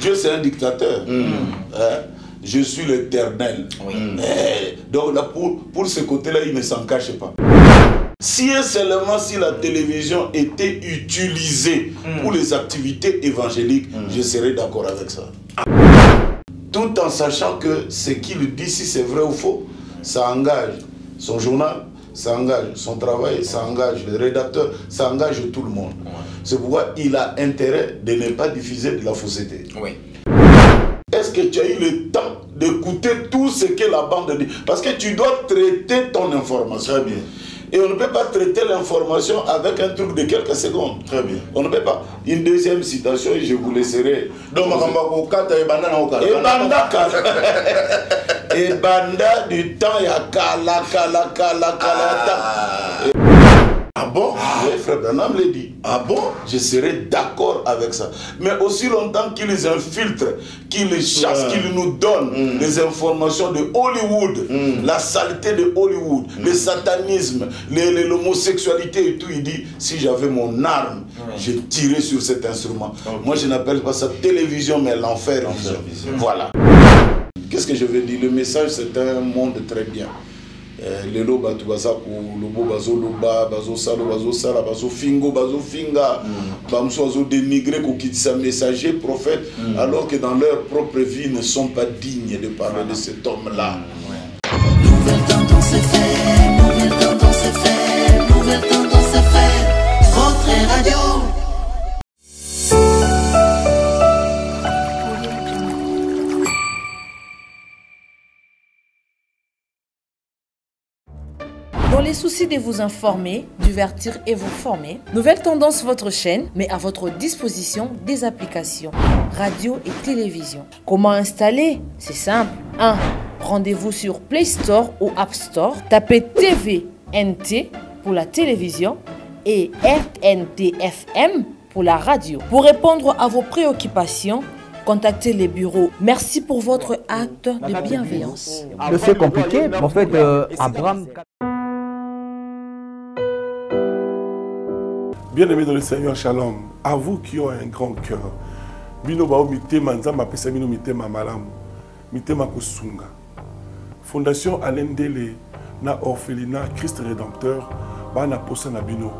Dieu c'est un dictateur. Hein? Je suis l'Éternel. Donc là, pour ce côté-là, il ne s'en cache pas. Si et seulement si la télévision était utilisée pour les activités évangéliques, je serais d'accord avec ça. Tout en sachant que ce qu'il dit, si c'est vrai ou faux, ça engage son journal, ça engage son travail, ça engage le rédacteur, ça engage tout le monde. C'est pourquoi il a intérêt de ne pas diffuser de la fausseté. Est-ce que tu as eu le temps d'écouter tout ce que la bande dit? Parce que tu dois traiter ton information. Très bien. Et on ne peut pas traiter l'information avec un truc de quelques secondes. Très bien. On ne peut pas. Une deuxième citation et je vous laisserai. Donc, et banda du temps, il y a kala. Ah bon? Oui, frère Branham l'a dit. Ah bon? Je serai d'accord avec ça. Mais aussi longtemps qu'ils infiltrent, qu'ils chassent, qu'ils nous donnent les informations de Hollywood, la saleté de Hollywood, le satanisme, l'homosexualité et tout, il dit, si j'avais mon arme, je tirais sur cet instrument. Moi, je n'appelle pas ça télévision, mais l'enfer. Voilà. Qu'est-ce que je veux dire? Le message, c'est un monde très bien. Lelo batu bazaku lobo bazo loba bazo salo bazo sala bazo fingo bazo finga bamso bazo dénigrer ko kitisa messager prophète alors que dans leur propre vie ne sont pas dignes de parler de cet homme-là. Nouvelle tendance est faite, nouvelle tendance est faite, nouvelle tendance est faite. Votre radio. Dans les soucis de vous informer, divertir et vous former, Nouvelle Tendance, votre chaîne, met à votre disposition des applications, radio et télévision. Comment installer? C'est simple. 1. Rendez-vous sur Play Store ou App Store. Tapez TVNT pour la télévision et RNTFM pour la radio. Pour répondre à vos préoccupations, contactez les bureaux. Merci pour votre acte de bienveillance. C'est compliqué, mais en fait, Abraham... Bien-aimés dans le Seigneur, shalom. À vous qui ont un grand cœur, bino bao mitema nzamba pesa bino mitema malamu, mitema kusunga. Fondation Alain Dele na orphelinat Christ Rédempteur, bana posa na bino,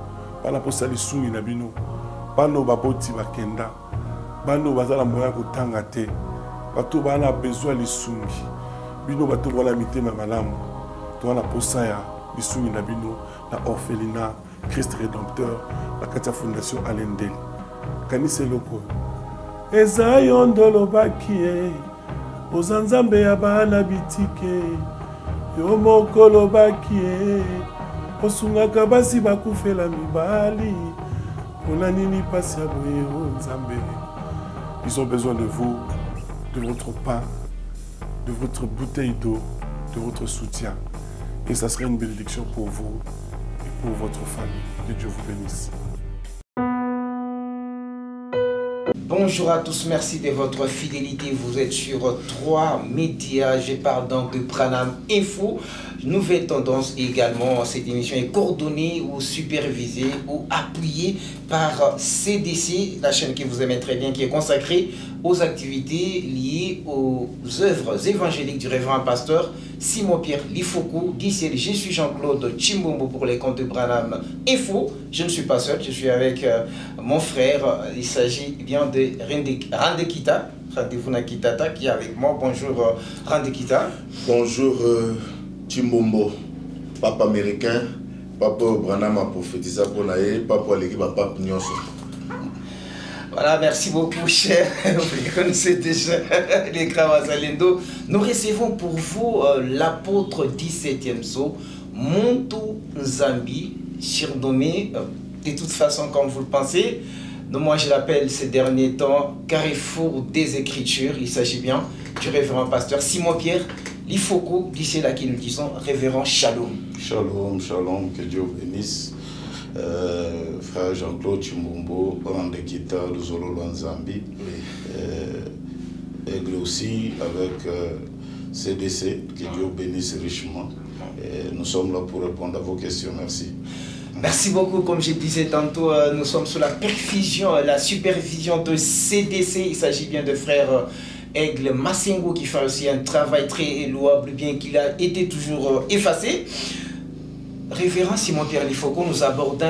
bana posa lisungi na bino, bano baboti bakenda, bano bazala moya kotanga te, bato bana besoin lisungi, bino bato wala mitema malamu, to wana posa ya lisungi na bino na orphelinat Christ Rédempteur, la Katia Fondation Alain Dele. Kanise loko. Eza yondolo bakie, ozanzambe ya bana bitike, yo mokolo bakie, osungaka basi bakufela mibali, pona nini pasi ya boye o nzambe. Ils ont besoin de vous, de votre pain, de votre bouteille d'eau, de votre soutien. Et ça serait une bénédiction pour vous et pour votre famille. Que Dieu vous bénisse. Bonjour à tous, merci de votre fidélité. Vous êtes sur 3 médias. Je parle donc de Branham Info. Nouvelle Tendance également. Cette émission est coordonnée ou supervisée ou appuyée par CDC, la chaîne que vous aimez très bien, qui est consacrée aux activités liées aux œuvres évangéliques du révérend pasteur Simon-Pierre Lifoku. Guy, je suis Jean-Claude Chimbombo pour les comptes de Branham Info. Je ne suis pas seul, je suis avec mon frère. Il s'agit bien de Randekita, Rendez-vous Nakitata, qui est avec moi. Bonjour Randekita. Bonjour Chimbombo, papa américain, papa Branham a prophétisé pour naïe, papa l'équipe a pas pignon. Voilà, merci beaucoup, cher. Vous connaissez déjà les Krawazalendo. Nous recevons pour vous l'apôtre 17e sceau, Montou Nzambi, surnommé, de toute façon, comme vous le pensez. Moi, je l'appelle ces derniers temps Carrefour des Écritures. Il s'agit bien du révérend pasteur Simon-Pierre Lifoku, d'ici là qui nous disons révérend Shalom. Shalom, shalom, que Dieu bénisse. Frère Jean-Claude Chimbombo, Randekita, Luzolo Lwanzambi, Aigle aussi avec CDC, que Dieu bénisse richement. Et nous sommes là pour répondre à vos questions, merci. Merci beaucoup. Comme je disais tantôt, nous sommes sous la la supervision de CDC. Il s'agit bien de frère Aigle Massengo qui fait aussi un travail très louable, bien qu'il a été toujours effacé. Révérend Simon-Pierre Lifoco, nous abordons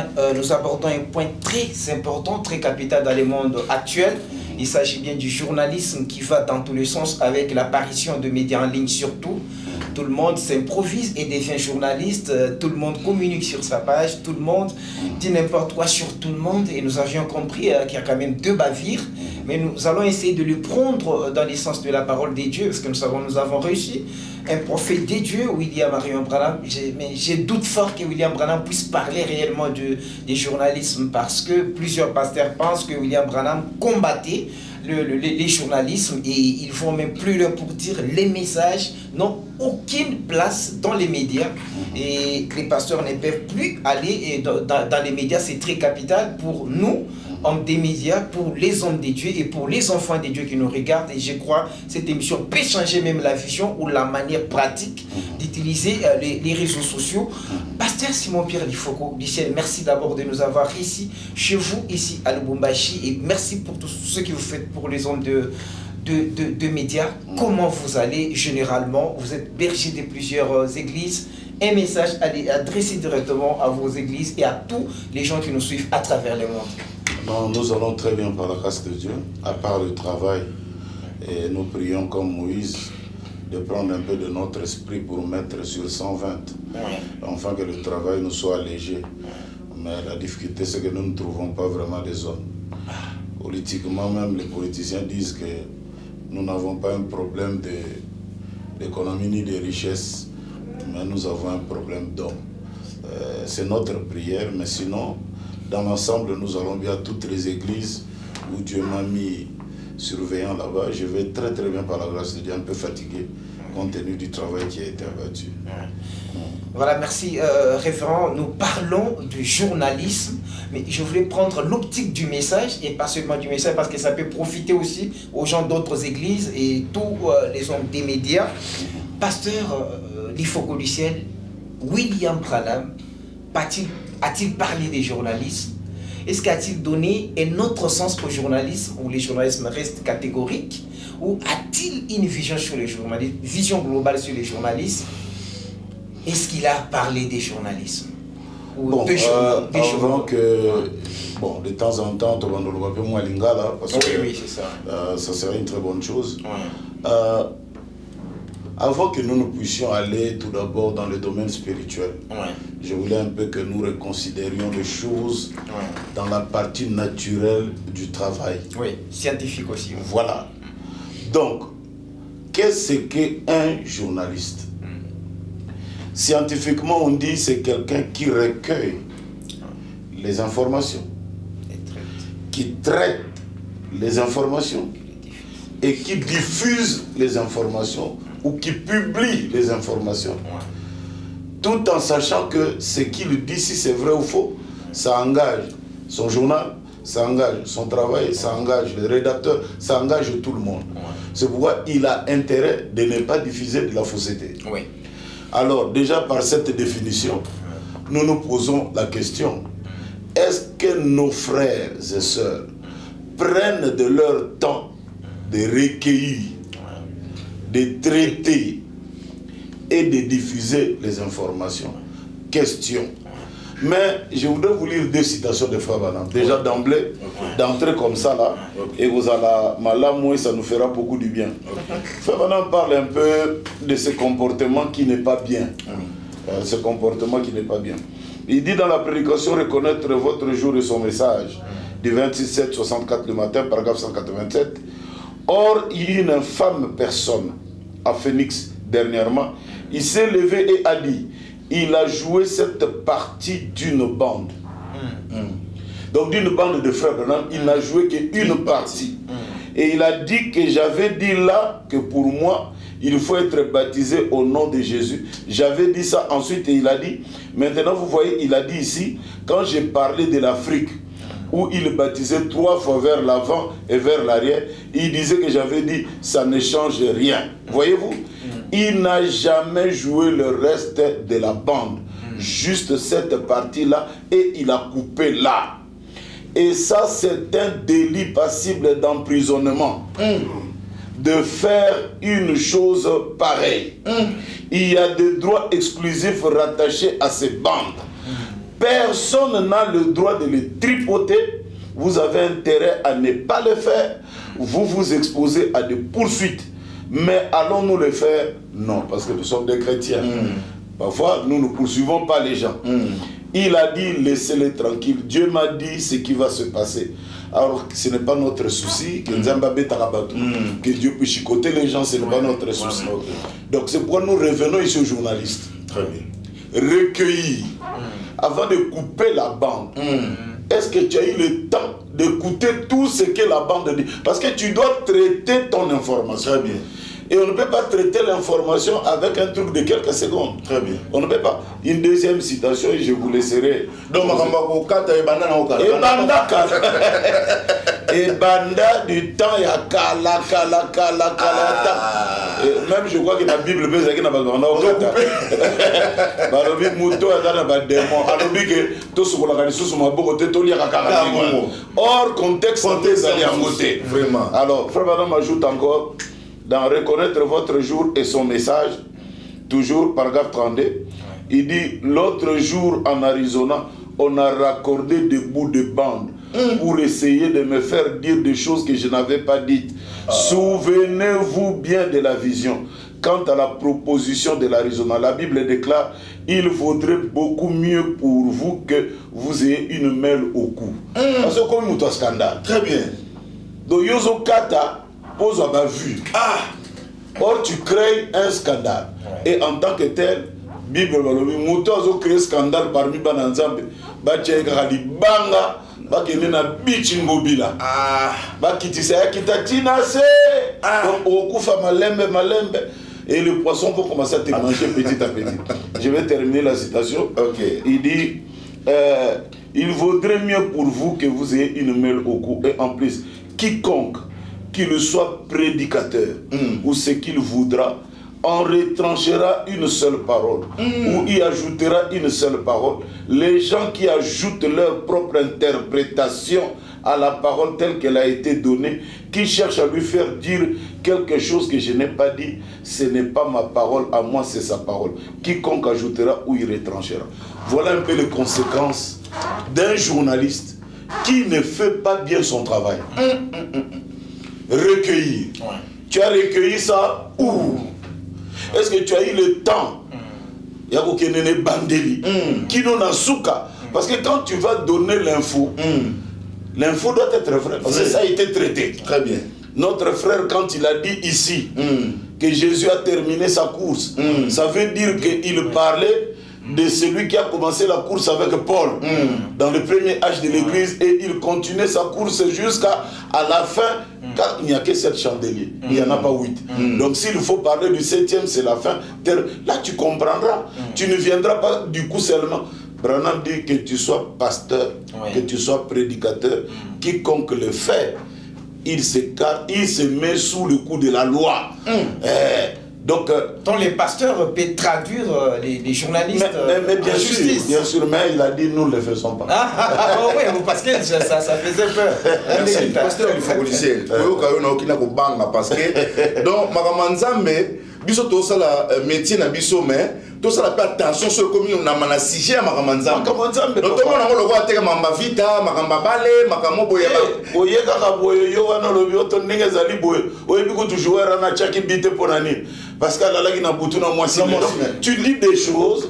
un point très important, très capital dans le monde actuel. Il s'agit bien du journalisme qui va dans tous les sens avec l'apparition de médias en ligne surtout. Tout le monde s'improvise et devient journaliste, tout le monde communique sur sa page, tout le monde dit n'importe quoi sur tout le monde et nous avions compris qu'il y a quand même deux bavires, mais nous allons essayer de le prendre dans l'essence de la parole des dieux parce que nous avons réussi. Un prophète des dieux, William Marion Branham, mais j'ai doute fort que William Branham puisse parler réellement du journalisme parce que plusieurs pasteurs pensent que William Branham combattait les journalismes et ils vont même plus loin pour dire les messages n'ont aucune place dans les médias et les pasteurs ne peuvent plus aller dans les médias. C'est très capital pour nous, hommes des médias, pour les hommes des dieux et pour les enfants des dieux qui nous regardent. Et je crois que cette émission peut changer même la vision ou la manière pratique d'utiliser les réseaux sociaux. Pasteur Simon-Pierre Lifoco, Michel, merci d'abord de nous avoir ici, chez vous, ici à Lubumbashi, et merci pour tout ce que vous faites pour les hommes de médias. Comment vous allez généralement? Vous êtes berger de plusieurs églises. Un message adressé directement à vos églises et à tous les gens qui nous suivent à travers le monde. Non, nous allons très bien par la grâce de Dieu, à part le travail. Et nous prions comme Moïse de prendre un peu de notre esprit pour mettre sur 120, afin que le travail nous soit léger. Mais la difficulté, c'est que nous ne trouvons pas vraiment des hommes. Politiquement, même les politiciens disent que nous n'avons pas un problème d'économie ni de richesse, mais nous avons un problème d'hommes. C'est notre prière, mais sinon, dans l'ensemble, nous allons bien à toutes les églises où Dieu m'a mis surveillant là-bas. Je vais très très bien par la grâce de Dieu, un peu fatigué compte tenu du travail qui a été abattu. Voilà, merci révérend. Nous parlons du journalisme, mais je voulais prendre l'optique du message et pas seulement du message parce que ça peut profiter aussi aux gens d'autres églises et tous les hommes des médias. Pasteur Lifoco du ciel, William Branham a-t-il parlé des journalistes? Est-ce qu'a-t-il donné un autre sens au journalisme où les journalismes restent catégoriques? Ou a-t-il une vision sur les journalistes, vision globale sur les journalistes? Est-ce qu'il a parlé des journalismes? Bon, avant que, bon, de temps en temps, on va nous le voir moins lingala parce que oui, c'est ça. Ça serait une très bonne chose. Avant que nous puissions aller tout d'abord dans le domaine spirituel, je voulais un peu que nous reconsidérions les choses dans la partie naturelle du travail. Oui, scientifique aussi. Voilà. Donc, qu'est-ce qu'un journaliste? Scientifiquement, on dit c'est quelqu'un qui recueille les informations, qui traite les informations et qui diffuse les informations ou qui publie les informations, tout en sachant que ce qu'il dit, si c'est vrai ou faux, ça engage son journal, ça engage son travail, ça engage le rédacteur, ça engage tout le monde. C'est pourquoi il a intérêt de ne pas diffuser de la fausseté. Alors, déjà par cette définition, nous nous posons la question, est-ce que nos frères et sœurs prennent de leur temps de recueillir, de traiter et de diffuser les informations? Question. Mais je voudrais vous lire deux citations de Frère Branham. Déjà d'emblée, d'entrer comme ça là, et vous allez malamouer, ça nous fera beaucoup du bien. Frère Branham parle un peu de ce comportement qui n'est pas bien. Ce comportement qui n'est pas bien. Il dit dans la prédication, reconnaître votre jour et son message, du 26/7/64 le matin, paragraphe 187. Or, il y a une infâme personne à Phoenix dernièrement. Il s'est levé et a dit, il a joué cette partie d'une bande. Donc d'une bande de frères Branham, il n'a joué qu'une partie. Et il a dit que j'avais dit là que pour moi, il faut être baptisé au nom de Jésus. J'avais dit ça ensuite et il a dit, maintenant vous voyez, il a dit ici, quand j'ai parlé de l'Afrique, où il baptisait 3 fois vers l'avant et vers l'arrière, il disait que j'avais dit, ça ne change rien. Voyez-vous? Il n'a jamais joué le reste de la bande. juste cette partie-là et il a coupé là. Et ça, c'est un délit passible d'emprisonnement. De faire une chose pareille. Il y a des droits exclusifs rattachés à ces bandes. Personne n'a le droit de les tripoter. Vous avez intérêt à ne pas le faire. Vous vous exposez à des poursuites. Mais allons-nous le faire? Non, parce que nous sommes des chrétiens. Parfois, nous ne poursuivons pas les gens. Il a dit, laissez-les tranquilles. Dieu m'a dit ce qui va se passer. Alors, ce n'est pas notre souci que Dieu puisse chicoter les gens, ce n'est pas notre souci. Donc, c'est pourquoi nous revenons ici aux journalistes. Très bien. Recueillir, avant de couper la bande. Est-ce que tu as eu le temps d'écouter tout ce que la bande dit? Parce que tu dois traiter ton information. Très bien. Et on ne peut pas traiter l'information avec un truc de quelques secondes. Très bien. On ne peut pas. Une deuxième citation et je vous laisserai. Donc, et banda du temps, il y a kala. Même je crois que la Bible peut dire qu'il n'y a pas de kata. Balobi muto atana ba démon. Alobi que tout ce qu'on a gagné sous ma boca te tolia kaka. Hors contexte santé. Vraiment. Alors, frère Madame ajoute encore. Dans reconnaître votre jour et son message, toujours paragraphe 32, il dit l'autre jour en Arizona, on a raccordé des bouts de bande pour essayer de me faire dire des choses que je n'avais pas dites. Souvenez-vous bien de la vision. Quant à la proposition de l'Arizona, la Bible déclare il vaudrait beaucoup mieux pour vous que vous ayez une mêle au cou. Parce que comme nous, scandale. Très bien. Donc, Yozo Kata pose à ma vue. Or, tu crées un scandale. Et en tant que tel, Bible, Mouto a créé un scandale parmi Bananzambe. Batchekali Banga, Bakenena Bichingobila. Bakitisa Kitatina, c'est. Okufa Malembe. Et le poisson peut commencer à te manger petit à petit. Je vais terminer la citation. Il dit il vaudrait mieux pour vous que vous ayez une mêle au cou. Et en plus, quiconque qu'il soit prédicateur ou ce qu'il voudra, en retranchera une seule parole ou y ajoutera une seule parole. Les gens qui ajoutent leur propre interprétation à la parole telle qu'elle a été donnée, qui cherchent à lui faire dire quelque chose que je n'ai pas dit, ce n'est pas ma parole à moi, c'est sa parole. Quiconque ajoutera ou y retranchera. Voilà un peu les conséquences d'un journaliste qui ne fait pas bien son travail. Recueillir. Tu as recueilli ça où? Est-ce que tu as eu le temps? Yakokenene Bandeli. Kino Nasuka. Parce que quand tu vas donner l'info, l'info doit être vraie. Parce que ça a été traité. Très bien. Notre frère, quand il a dit ici que Jésus a terminé sa course, ça veut dire qu'il parlait de celui qui a commencé la course avec Paul dans le premier âge de l'église et il continuait sa course jusqu'à la fin car il n'y a que 7 chandeliers, il n'y en a pas 8. Donc s'il faut parler du 7e, c'est la fin. Là tu comprendras, tu ne viendras pas du coup seulement. Branham dit que tu sois pasteur, que tu sois prédicateur, quiconque le fait, il se met sous le coup de la loi. Donc les pasteurs peuvent traduire les journalistes mais bien sûr, justice. Bien sûr, mais il a dit nous ne le faisons pas. Oui, parce que ça faisait peur. Merci. Pasteur, il faut policier. Parce que donc Magamanzambe, biso to ça la métier na biso mais tout ça la fait attention sur comme on a mana sujet à Magamanzambe. Notamment on le voit teka mamba vita, makamba bale, makamo boye ba. Oye kaka boye yo wana lobi oto ndenge zali boye. Oye biko tu jouer na chaki bite ponani. Parce que là qui n'a boutou na moi si tu dis des choses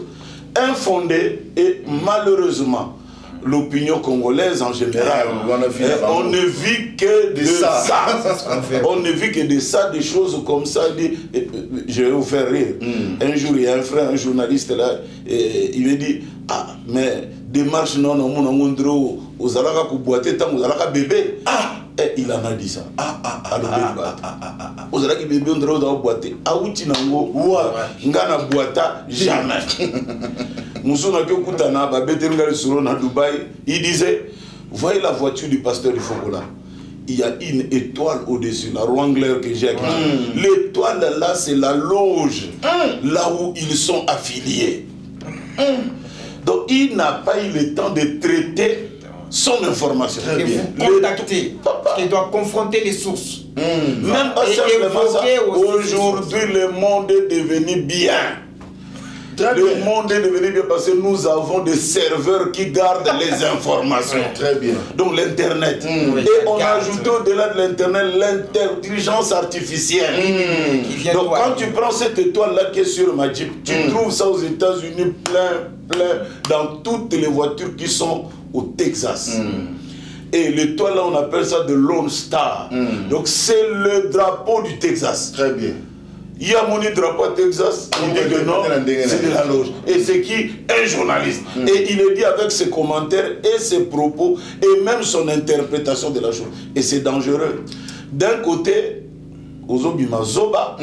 infondées et malheureusement l'opinion congolaise en général, on ne vit que de ça. On ne vit que de ça, des choses comme ça. Je vais vous faire rire. Un jour, il y a un frère, un journaliste là, et il me dit mais démarche non, aux alaka kuboate tant aux alaka bébé. Et il en a dit ça. Aux alaka bébé on doit boiter. Outi nango, ngana boita jamais. Il disait, voyez la voiture du pasteur du Fongola. Il y a une étoile au-dessus, la Wrangler que j'ai. L'étoile là, c'est la loge, là où ils sont affiliés. Donc il n'a pas eu le temps de traiter son information. Et vous contacter, il doit confronter les sources. Même pas simplement ça. Aujourd'hui, le monde est devenu bien. Le monde est devenu bien parce que nous avons des serveurs qui gardent les informations. Très bien. Donc l'internet. Et on a ajouté au-delà de l'internet l'intelligence artificielle. Donc quand tu prends cette étoile-là qui est sur ma Jeep, tu trouves ça aux États-Unis plein dans toutes les voitures qui sont au Texas. Et l'étoile là, on appelle ça de Lone Star. Donc c'est le drapeau du Texas. Très bien. Il y a mon drapeau à Texas, il dit que non, c'est de la loge. Et c'est qui? Un journaliste. Et il est dit avec ses commentaires et ses propos et même son interprétation de la chose. Et c'est dangereux. D'un côté, aux Obimazoba,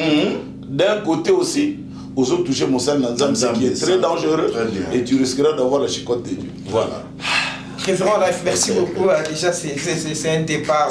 d'un côté aussi, aux autres toucher Moussa Nanzam, ce qui est très dangereux. Et tu risqueras d'avoir la chicotte de Dieu. Voilà. Révérend Life, merci beaucoup. Déjà, c'est un départ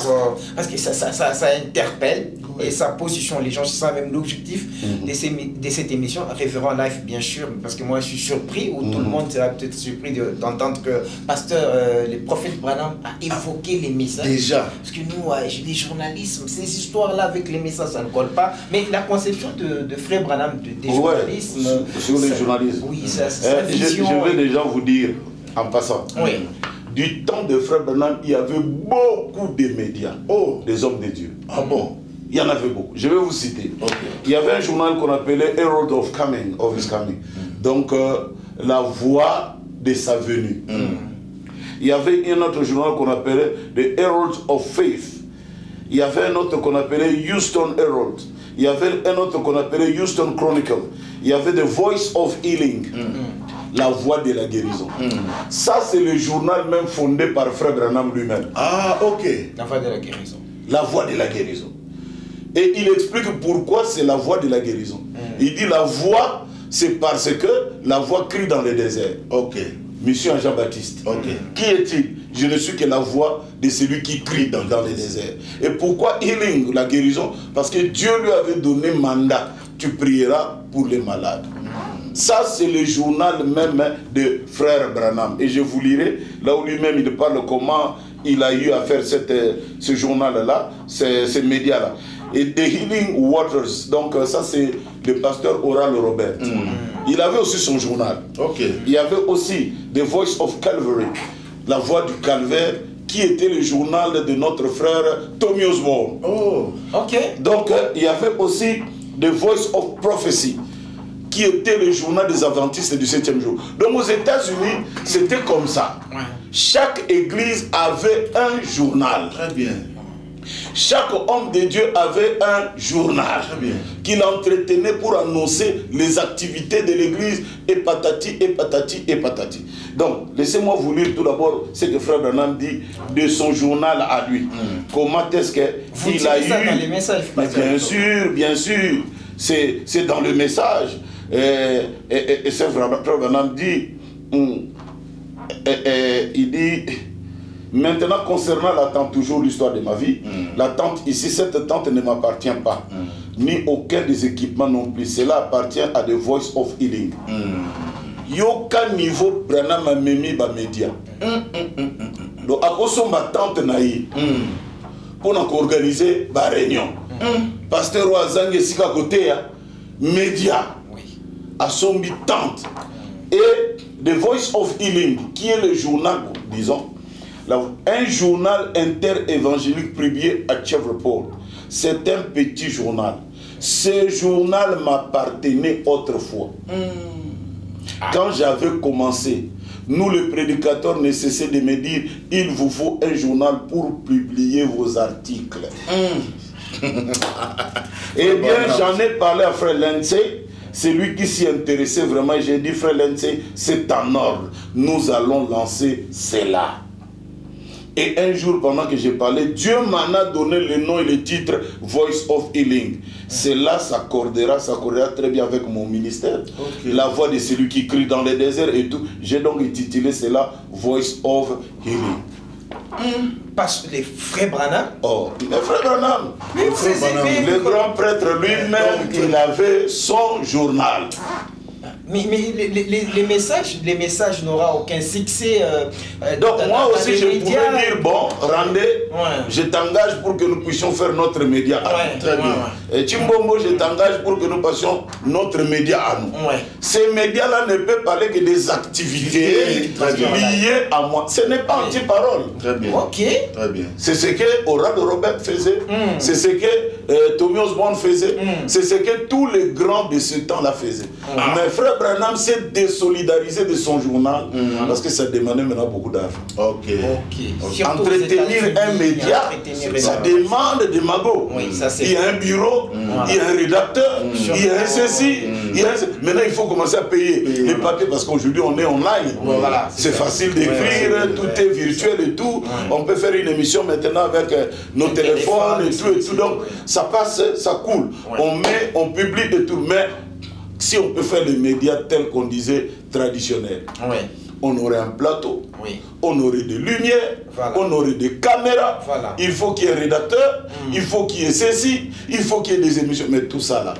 parce que ça interpelle et sa position. Les gens savent même l'objectif de cette émission. Révérend Life, bien sûr, parce que moi je suis surpris, ou tout le monde sera peut-être surpris d'entendre que Pasteur, le prophète Branham a évoqué les messages. Déjà. Parce que nous, les journalistes, ces histoires-là avec les messages, ça ne colle pas. Mais la conception de Frère Branham, des journalistes. Sur les journalistes. Oui, ça je vais déjà vous dire, en passant. Oui. Du temps de Frère Branham, il y avait beaucoup de médias, des hommes de Dieu. Ah bon? Il y en avait beaucoup. Je vais vous citer. Il y avait un journal qu'on appelait Herald of His Coming. Donc, la voix de sa venue. Il y avait un autre journal qu'on appelait The Herald of Faith. Il y avait un autre qu'on appelait Houston Herald. Il y avait un autre qu'on appelait Houston Chronicle. Il y avait The Voice of Healing. La voix de la guérison. Ça, c'est le journal même fondé par Frère Branham lui-même. Ah, ok. La voix de la guérison. La voix de la guérison. Et il explique pourquoi c'est la voix de la guérison. Il dit la voix, c'est parce que la voix crie dans le désert. Ok. Monsieur Jean-Baptiste. Ok. Qui est-il? Je ne suis que la voix de celui qui crie dans le désert. Et pourquoi healing, la guérison? Parce que Dieu lui avait donné mandat. Tu prieras pour les malades. Ça, c'est le journal même de Frère Branham. Et je vous lirai, là où lui-même il parle comment il a eu à faire ce journal-là, ces médias-là. Et The Healing Waters, donc ça c'est le pasteur Oral Robert. Il avait aussi son journal. Il y avait aussi The Voice of Calvary, la voix du calvaire, qui était le journal de notre frère Tommy Osborne. Donc il y avait aussi The Voice of Prophecy, qui était le journal des adventistes du 7e jour. Donc aux États-Unis, c'était comme ça. Chaque église avait un journal. Très bien. Chaque homme de Dieu avait un journal qu'il entretenait pour annoncer les activités de l'église et patati et patati et patati. Donc, laissez-moi vous lire tout d'abord ce que Frère Branham dit de son journal à lui. Comment est-ce qu'il a eu... dans les messages, bien sûr, c'est dans le message. Et ce Frère Branham dit, il dit, maintenant concernant la tente, toujours l'histoire de ma vie, la tente ici, cette tente ne m'appartient pas, ni aucun des équipements non plus, cela appartient à The Voice of Healing. Yoka niveau Branham a memi ba média. Donc à cause de ma tante naïe, pour organiser la réunion, pasteur Ouazang et Sika côté, média. À son tente et The Voice of Healing, qui est le journal, disons, un journal inter-évangélique publié à Chevreport. C'est un petit journal. Ce journal m'appartenait autrefois. Quand j'avais commencé, nous, les prédicateurs, ne cessaient de me dire il vous faut un journal pour publier vos articles. Eh bien, j'en ai parlé à Frère Lindsay. C'est lui qui s'y intéressait vraiment. J'ai dit, Frère Lindsay, c'est en ordre. Nous allons lancer cela. Et un jour, pendant que j'ai parlé, Dieu m'en a donné le nom et le titre Voice of Healing. Cela s'accordera très bien avec mon ministère. La voix de celui qui crie dans le désert et tout. J'ai donc intitulé cela Voice of Healing. Parce que les frères Branham. Les frères Branham. Le grand prêtre lui-même, il avait son journal. Mais les messages n'auront aucun succès. Donc moi aussi je pourrais dire, bon, Randé, je t'engage pour que nous puissions faire notre média à nous. Très bien. Et Chimbombo, je t'engage pour que nous passions notre média à nous. Ces médias-là ne peuvent parler que des activités liées à moi. Ce n'est pas anti-parole. Très bien. Ok. Très bien. C'est ce que Oral Robert faisait, c'est ce que Tommy Osborne faisait, c'est ce que tous les grands de ce temps-là faisaient. Mais Frère Branham s'est désolidarisé de son journal parce que ça demandait maintenant beaucoup d'argent. Ok. Entretenir un média, ça demande des magots. Il y a un bureau, il y a un rédacteur, il y a un ceci. Maintenant, il faut commencer à payer les papiers parce qu'aujourd'hui, on est online. C'est facile d'écrire, tout est virtuel et tout. On peut faire une émission maintenant avec nos téléphones et tout. Donc, ça passe, ça coule. On publie et tout. Mais si on peut faire les médias tels qu'on disait traditionnels, on aurait un plateau, on aurait des lumières, on aurait des caméras, il faut qu'il y ait un rédacteur, il faut qu'il y ait ceci, il faut qu'il y ait des émissions. Mais tout ça là,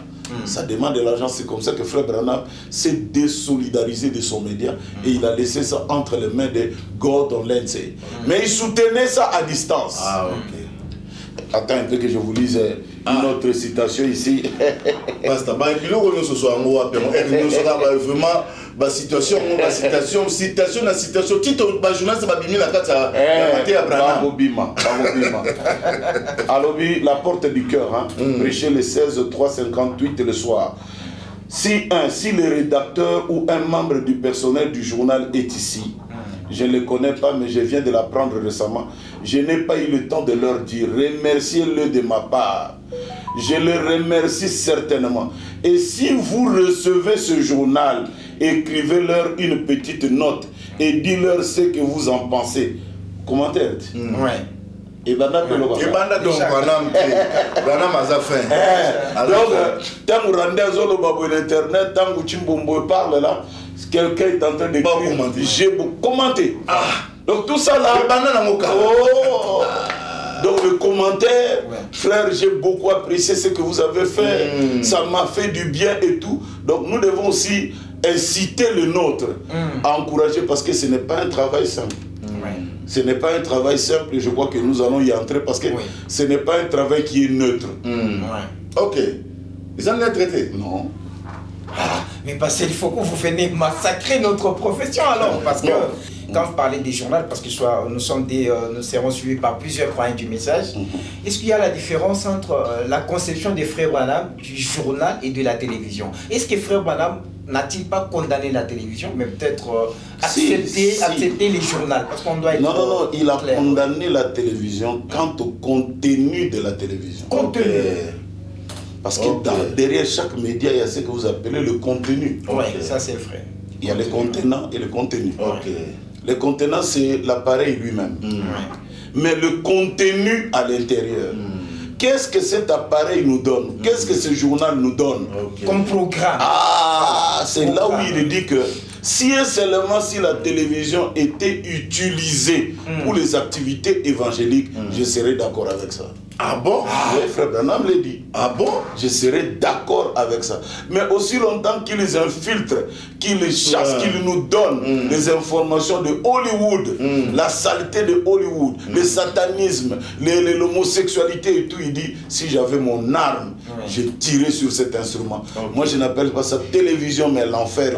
ça demande de l'argent. C'est comme ça que Frère Branham s'est désolidarisé de son média et il a laissé ça entre les mains de Gordon Lindsay. Mais il soutenait ça à distance. Ah, ok. Attends un peu que je vous lise une autre citation ici. Basta, ce soit vraiment la citation, titre journal, c'est Babimi la carte à Alobi, la porte du cœur, prêcher le 16-3-58 le soir. Si le rédacteur ou un membre du personnel du journal est ici, je ne le connais pas, mais je viens de l'apprendre récemment. Je n'ai pas eu le temps de leur dire, remerciez-le de ma part. Je le remercie certainement. Et si vous recevez ce journal, écrivez-leur une petite note et dites-leur ce que vous en pensez. Commentaire. Et donc, tant que vous rendez à Zolo Babou l'internet, tant que Chimbombo parle là, quelqu'un est en train d'écrire. J'ai commenté. Donc tout ça là. Donc le commentaire, frère, j'ai beaucoup apprécié ce que vous avez fait. Ça m'a fait du bien et tout. Donc nous devons aussi inciter le nôtre à encourager parce que ce n'est pas un travail simple. Ce n'est pas un travail simple et je crois que nous allons y entrer parce que ce n'est pas un travail qui est neutre. Ok. Ils en ont traité? Non. Mais parce qu'il faut que vous veniez massacrer notre profession alors. Parce que quand vous parlez des journaux, parce que nous serons suivis par plusieurs croyants du message, est-ce qu'il y a la différence entre la conception des frères Branham du journal et de la télévision? Est-ce que frère Branham n'a-t-il pas condamné la télévision, mais peut-être accepter les journaux? Parce qu'on doit être non, il a condamné la télévision quant au contenu de la télévision. Contenu. Parce que derrière chaque média, il y a ce que vous appelez le contenu. Oui, ça c'est vrai. Il y a le contenant et le contenu. Le contenant, c'est l'appareil lui-même. Mais le contenu à l'intérieur. Qu'est-ce que cet appareil nous donne? Qu'est-ce que ce journal nous donne? Comme programme. C'est là où il dit que si et seulement si la télévision était utilisée pour les activités évangéliques, je serais d'accord avec ça. Ah bon? Oui, frère Branham l'a dit. Ah bon? Je serais d'accord avec ça. Mais aussi longtemps qu'ils infiltrent, qu'ils chassent, qu'ils nous donnent les informations de Hollywood, la saleté de Hollywood, le satanisme, l'homosexualité et tout, il dit, si j'avais mon arme, j'ai tiré sur cet instrument. Moi, je n'appelle pas ça télévision, mais l'enfer.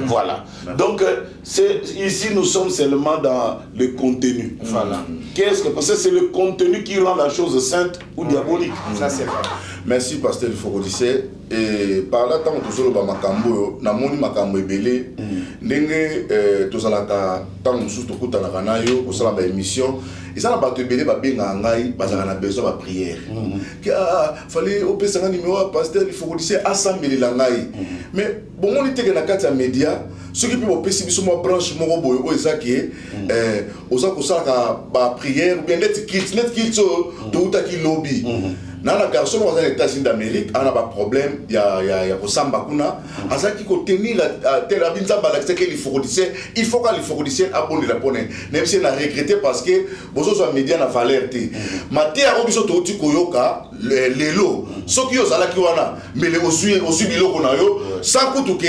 Voilà. Donc, ici, nous sommes seulement dans le contenu. Voilà. Qu'est-ce que, parce que c'est le contenu qui rend la chose sainte ou diabolique. Ça, c'est vrai. Merci, pasteur Fokodisse. Et par là, tant que nous sommes makambo, namoni makambo ebele, ndenge tozalaka tant que nous sommes tout na kanayo, pour ça la émission. Et ça, la ebele ba benga ngai, bazaka na besoin de prière. Fallait au pesa numéro pasteur Fokodisse assembler la ngai. Mais bon, on était na kati ya média. Ceux qui peuvent passer sur ma branche, mon robot, aux acquis, aux acquis, ba prière, bien net kit, de où t'as qui lobby. Dans la garçon, dans les États-Unis d'Amérique, on a pas problème, il y a Osamba Kuna, à ça qui faut tenir la Terabinza Balaxé qu'il faut redisser, il faut qu'il faut redisser abonner la bonne. Même si on a regretté parce que vos autres médias n'a valeur. Matia Robiso Toti Koyoka, les lots, ceux qui ont ça là qui wana, mais les aussi bilo konayo, sans coup que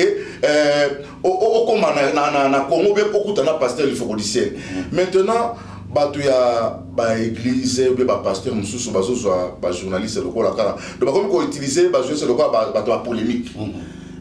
au comme na Congo bien beaucoup d'ana pasteur il faut redisser. Maintenant bato ya ba église ou ba pasteur mususu bazo soit ba journaliste le la kala donc comme ko utiliser ba jouer le quoi bato ba polémique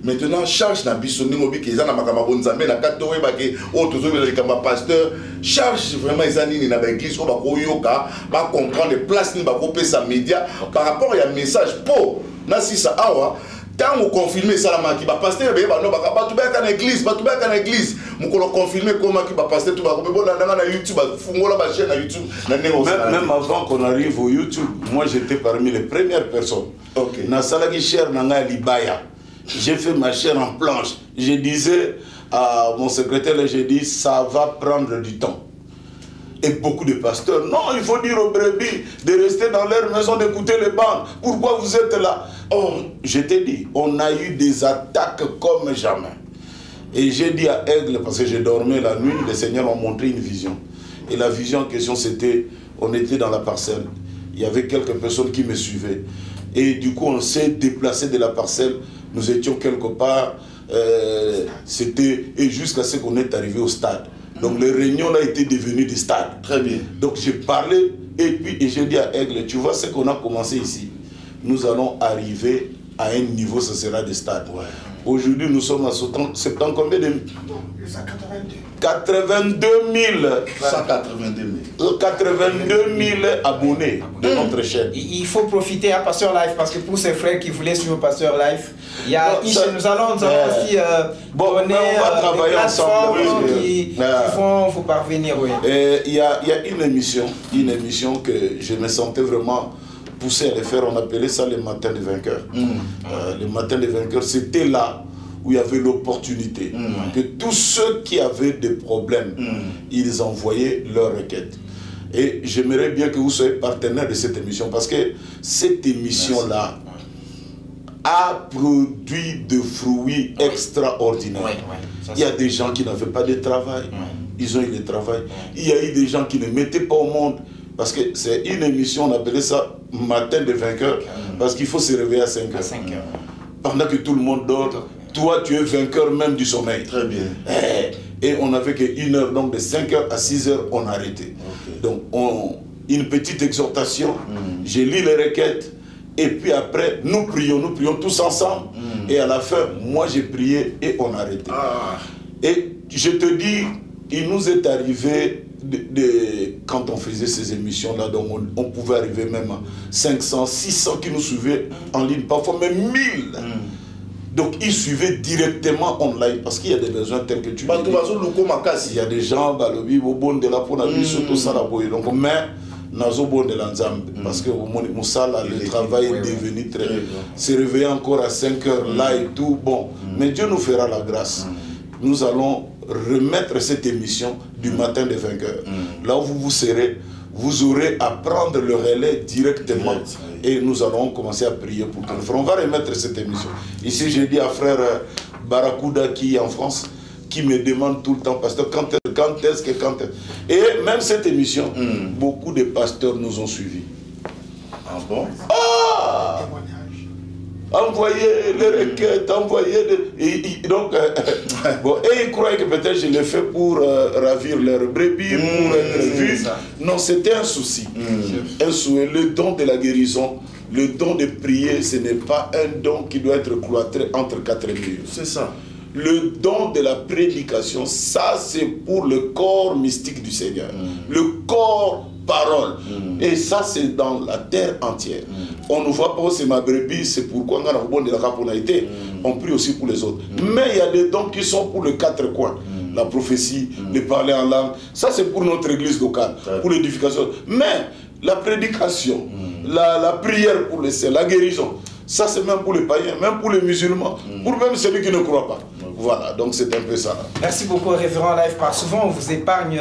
maintenant charge na biso ningo bi ke za na makama bonzambe na kato we ba ke o tozo le kamba pasteur charge vraiment ezani na ba église o ba ko yoka ba comprendre place ni ba ko pesa média par rapport ya message po na sisa awa tant on confirmer ça la qui va passer be ba no ba tu ba kana église ba tu ba kana église mu ko confirmer comment qui va passer tout ba ko bon na YouTube fungola ba chaîne na YouTube na même avant qu'on arrive au YouTube moi j'étais parmi les premières personnes na salaki cher na nga libaya j'ai fait ma chaîne en planche je disais à mon secrétaire je dis ça va prendre du temps. Et beaucoup de pasteurs, non, il faut dire aux brebis de rester dans leur maison, d'écouter les bandes. Pourquoi vous êtes là? Oh, je t'ai dit, on a eu des attaques comme jamais. Et j'ai dit à Aigle, parce que j'ai dormi la nuit, les seigneurs m'ont montré une vision. Et la vision en question, c'était, on était dans la parcelle. Il y avait quelques personnes qui me suivaient. Et du coup, on s'est déplacé de la parcelle. Nous étions quelque part, et jusqu'à ce qu'on est arrivé au stade. Donc les réunions là étaient devenues des stades. Très bien. Donc j'ai parlé et puis j'ai dit à Aigle, tu vois ce qu'on a commencé ici. Nous allons arriver à un niveau, ce sera des stades. Ouais. Aujourd'hui nous sommes à 70 combien de... 82 000. 82 000 abonnés de notre chaîne. Il faut profiter à Pasteur Live parce que pour ces frères qui voulaient suivre Pasteur Live, il y a nous allons aussi donner des plateformes qui vont vous parvenir. Oui. Il y a une émission que je me sentais vraiment poussé à le faire. On appelait ça les matins des vainqueurs. Les matins des vainqueurs, c'était là où il y avait l'opportunité que tous ceux qui avaient des problèmes, ils envoyaient leurs requêtes. Et j'aimerais bien que vous soyez partenaire de cette émission parce que cette émission-là a produit de fruits extraordinaires. Il y a des gens qui n'avaient pas de travail, ils ont eu du travail. Il y a eu des gens qui ne mettaient pas au monde. Parce que c'est une émission, on appelait ça Matin des vainqueurs, parce qu'il faut se réveiller à 5 heures. Pendant que tout le monde dort, toi tu es vainqueur même du sommeil. Très bien. Et on n'avait qu'une heure, donc de 5 heures à 6 heures, on arrêtait. Donc une petite exhortation, j'ai lu les requêtes, et puis après, nous prions tous ensemble. Et à la fin, moi j'ai prié et on arrêtait. Et je te dis, il nous est arrivé, quand on faisait ces émissions-là, donc on pouvait arriver même à 500, 600 qui nous suivaient en ligne, parfois même 1000. Donc ils suivaient directement online parce qu'il y a des besoins tels que tu dis. Il y a des gens, donc mais parce que le travail est devenu très... Se réveiller encore à 5 heures là et tout, bon. Mais Dieu nous fera la grâce. Nous allons remettre cette émission du matin des vainqueurs. Là où vous serez, vous aurez à prendre le relais directement. Et nous allons commencer à prier pour que nous ferons. On va remettre cette émission. Ici, j'ai dit à frère Barakouda qui est en France, qui me demande tout le temps, pasteur, quand est-ce. Et même cette émission, beaucoup de pasteurs nous ont suivis. Ah bon? Envoyer les requêtes, donc, et ils croyaient que peut-être je l'ai fait pour ravir leurs brebis, pour être vu. Non, c'était un souci. Un souhait. Le don de la guérison, le don de prier, ce n'est pas un don qui doit être cloîtré entre 4 murs. C'est ça. Le don de la prédication, ça c'est pour le corps mystique du Seigneur. Le corps parole. Et ça c'est dans la terre entière. On ne voit pas, c'est ma brebis, c'est pourquoi on prie aussi pour les autres. Mais il y a des dons qui sont pour les 4 coins. La prophétie, le parler en langue, ça c'est pour notre église locale, pour l'édification. Mais la prédication, la prière pour les saints, la guérison, ça c'est même pour les païens, même pour les musulmans, pour même celui qui ne croit pas. Voilà, donc c'est un peu ça. Merci beaucoup, révérend Live. Souvent, on vous épargne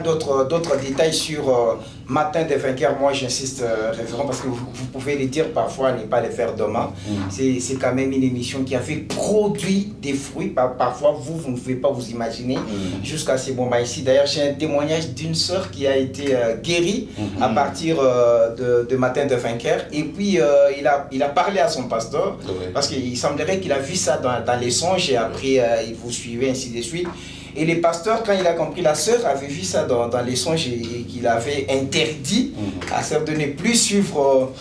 d'autres détails sur Matin des vainqueurs, moi j'insiste, révérend, parce que vous pouvez les dire parfois, ne pas les faire demain. C'est quand même une émission qui a fait produit des fruits. Parfois, vous ne pouvez pas vous imaginer jusqu'à ces moments ici. D'ailleurs, j'ai un témoignage d'une sœur qui a été guérie à partir de Matin des vainqueurs. Et puis, il a parlé à son pasteur, parce qu'il semblerait qu'il a vu ça dans les songes, et après, il vous suivait, ainsi de suite. Et les pasteurs, quand il a compris, la sœur avait vu ça dans les songes et qu'il avait interdit à sœur de ne plus suivre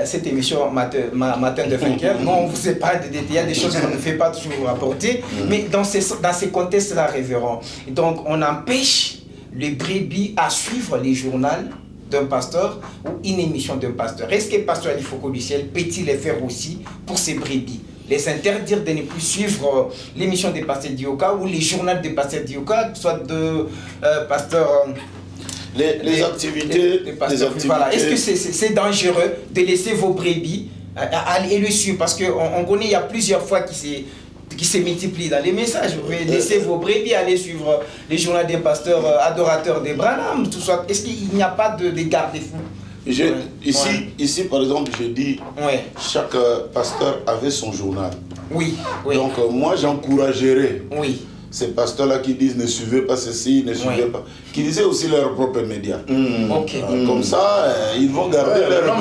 cette émission Matin de vainqueur. Non, on ne vous sait pas de détails, il y a des choses qu'on ne fait pas toujours vous rapporter, mais dans ces contextes-là, révérend. Et donc, on empêche les brebis à suivre les journaux d'un pasteur ou une émission d'un pasteur. Est-ce que le pasteur Alifoko du ciel peut-il les faire aussi pour ces brebis? Les interdire de ne plus suivre l'émission des pasteurs d'Ioka ou les journaux des pasteurs d'Ioka, soit de pasteurs... Les activités... Voilà. Est-ce que c'est dangereux de laisser vos brebis aller le suivre? Parce qu'on connaît, il y a plusieurs fois qui se multiplient dans les messages. Vous pouvez laisser vos brebis aller suivre les journaux des pasteurs adorateurs des Branham, tout ça. Est-ce qu'il n'y a pas de garde-fou? Ici, par exemple, je dis, chaque pasteur avait son journal. Oui. Donc, moi, j'encouragerais ces pasteurs-là qui disent ne suivez pas ceci, ne suivez pas, qui disaient aussi leurs propres médias. Comme ça, ils vont garder leur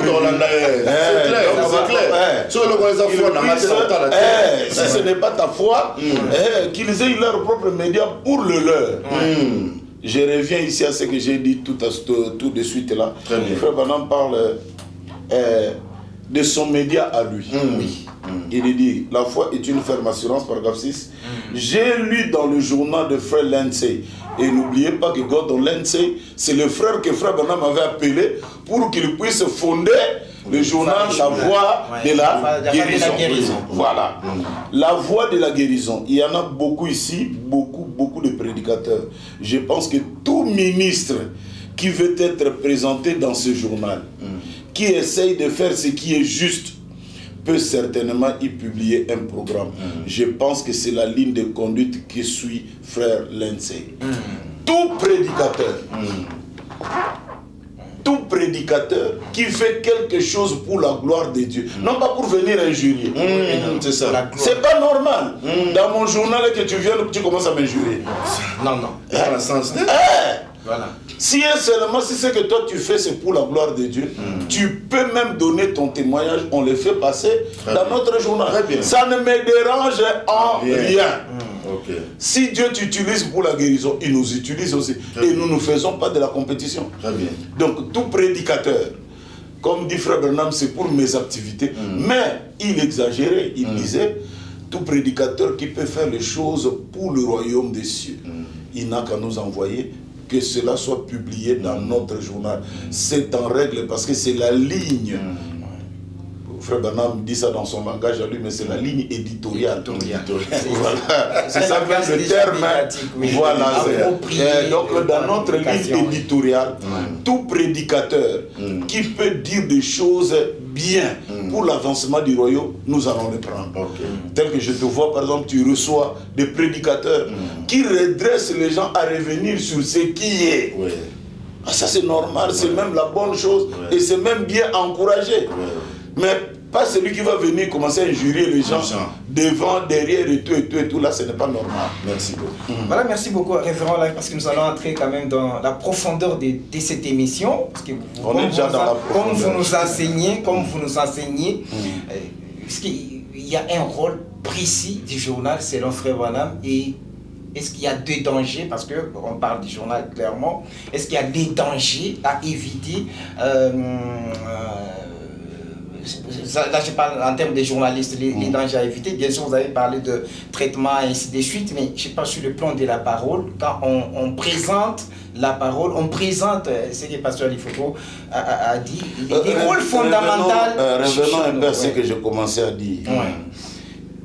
si ce n'est pas ta foi, qu'ils aient leurs propres médias pour le leur. Je reviens ici à ce que j'ai dit tout de suite là. Frère Branham parle de son média à lui. Il dit, la foi est une ferme assurance, paragraphe 6. J'ai lu dans le journal de frère Lindsay, et n'oubliez pas que Gordon Lindsay, c'est le frère que frère Branham avait appelé pour qu'il puisse fonder le journal La Voix de la Guérison. Voilà. La Voix de la Guérison. Il y en a beaucoup ici, beaucoup de prédicateurs. Je pense que tout ministre qui veut être présenté dans ce journal, qui essaye de faire ce qui est juste, peut certainement y publier un programme. Je pense que c'est la ligne de conduite que suit frère Lindsay. Tout prédicateur qui fait quelque chose pour la gloire de Dieu, non pas pour venir injurier. C'est ça. C'est pas normal. Dans mon journal que tu viens, tu commences à m'injurier. Non. Dans le sens de... Voilà. Si seulement si ce que toi tu fais c'est pour la gloire de Dieu, tu peux même donner ton témoignage, on le fait passer dans notre journal. Ça ne me dérange en rien. Si Dieu t'utilise pour la guérison, il nous utilise aussi. Et nous ne faisons pas de la compétition. Donc tout prédicateur, comme dit frère Branham, c'est pour mes activités. Mais il exagérait, il disait, tout prédicateur qui peut faire les choses pour le royaume des cieux, il n'a qu'à nous envoyer, que cela soit publié dans notre journal. C'est en règle parce que c'est la ligne. Frère Branham dit ça dans son langage à lui, mais c'est la ligne éditoriale. Voilà. C'est ça même le terme. Voilà. Donc dans notre ligne éditoriale, tout prédicateur qui peut dire des choses bien pour l'avancement du royaume, nous allons le prendre. Tel que je te vois, par exemple, tu reçois des prédicateurs qui redressent les gens à revenir sur ce qui est. Ça c'est normal, c'est même la bonne chose et c'est même bien encouragé. Mais pas celui qui va venir commencer à injurier les gens devant, derrière et tout, là ce n'est pas normal. Merci beaucoup. Voilà, merci beaucoup révérend, parce que nous allons entrer quand même dans la profondeur de cette émission. Parce que on est déjà dans la profondeur. Comme vous nous enseignez, est-ce qu'il y a un rôle précis du journal selon frère Branham, et est-ce qu'il y a des dangers, parce qu'on parle du journal clairement, est-ce qu'il y a des dangers à éviter? Là je parle en termes de journalistes, les dangers à éviter. Bien sûr vous avez parlé de traitement et ainsi de suite, mais je parle sur le plan de la parole. Quand on présente la parole, on présente ce que pasteur Alifoko a dit, des rôles fondamentaux. Revenons un peu à ce que j'ai commencé à dire.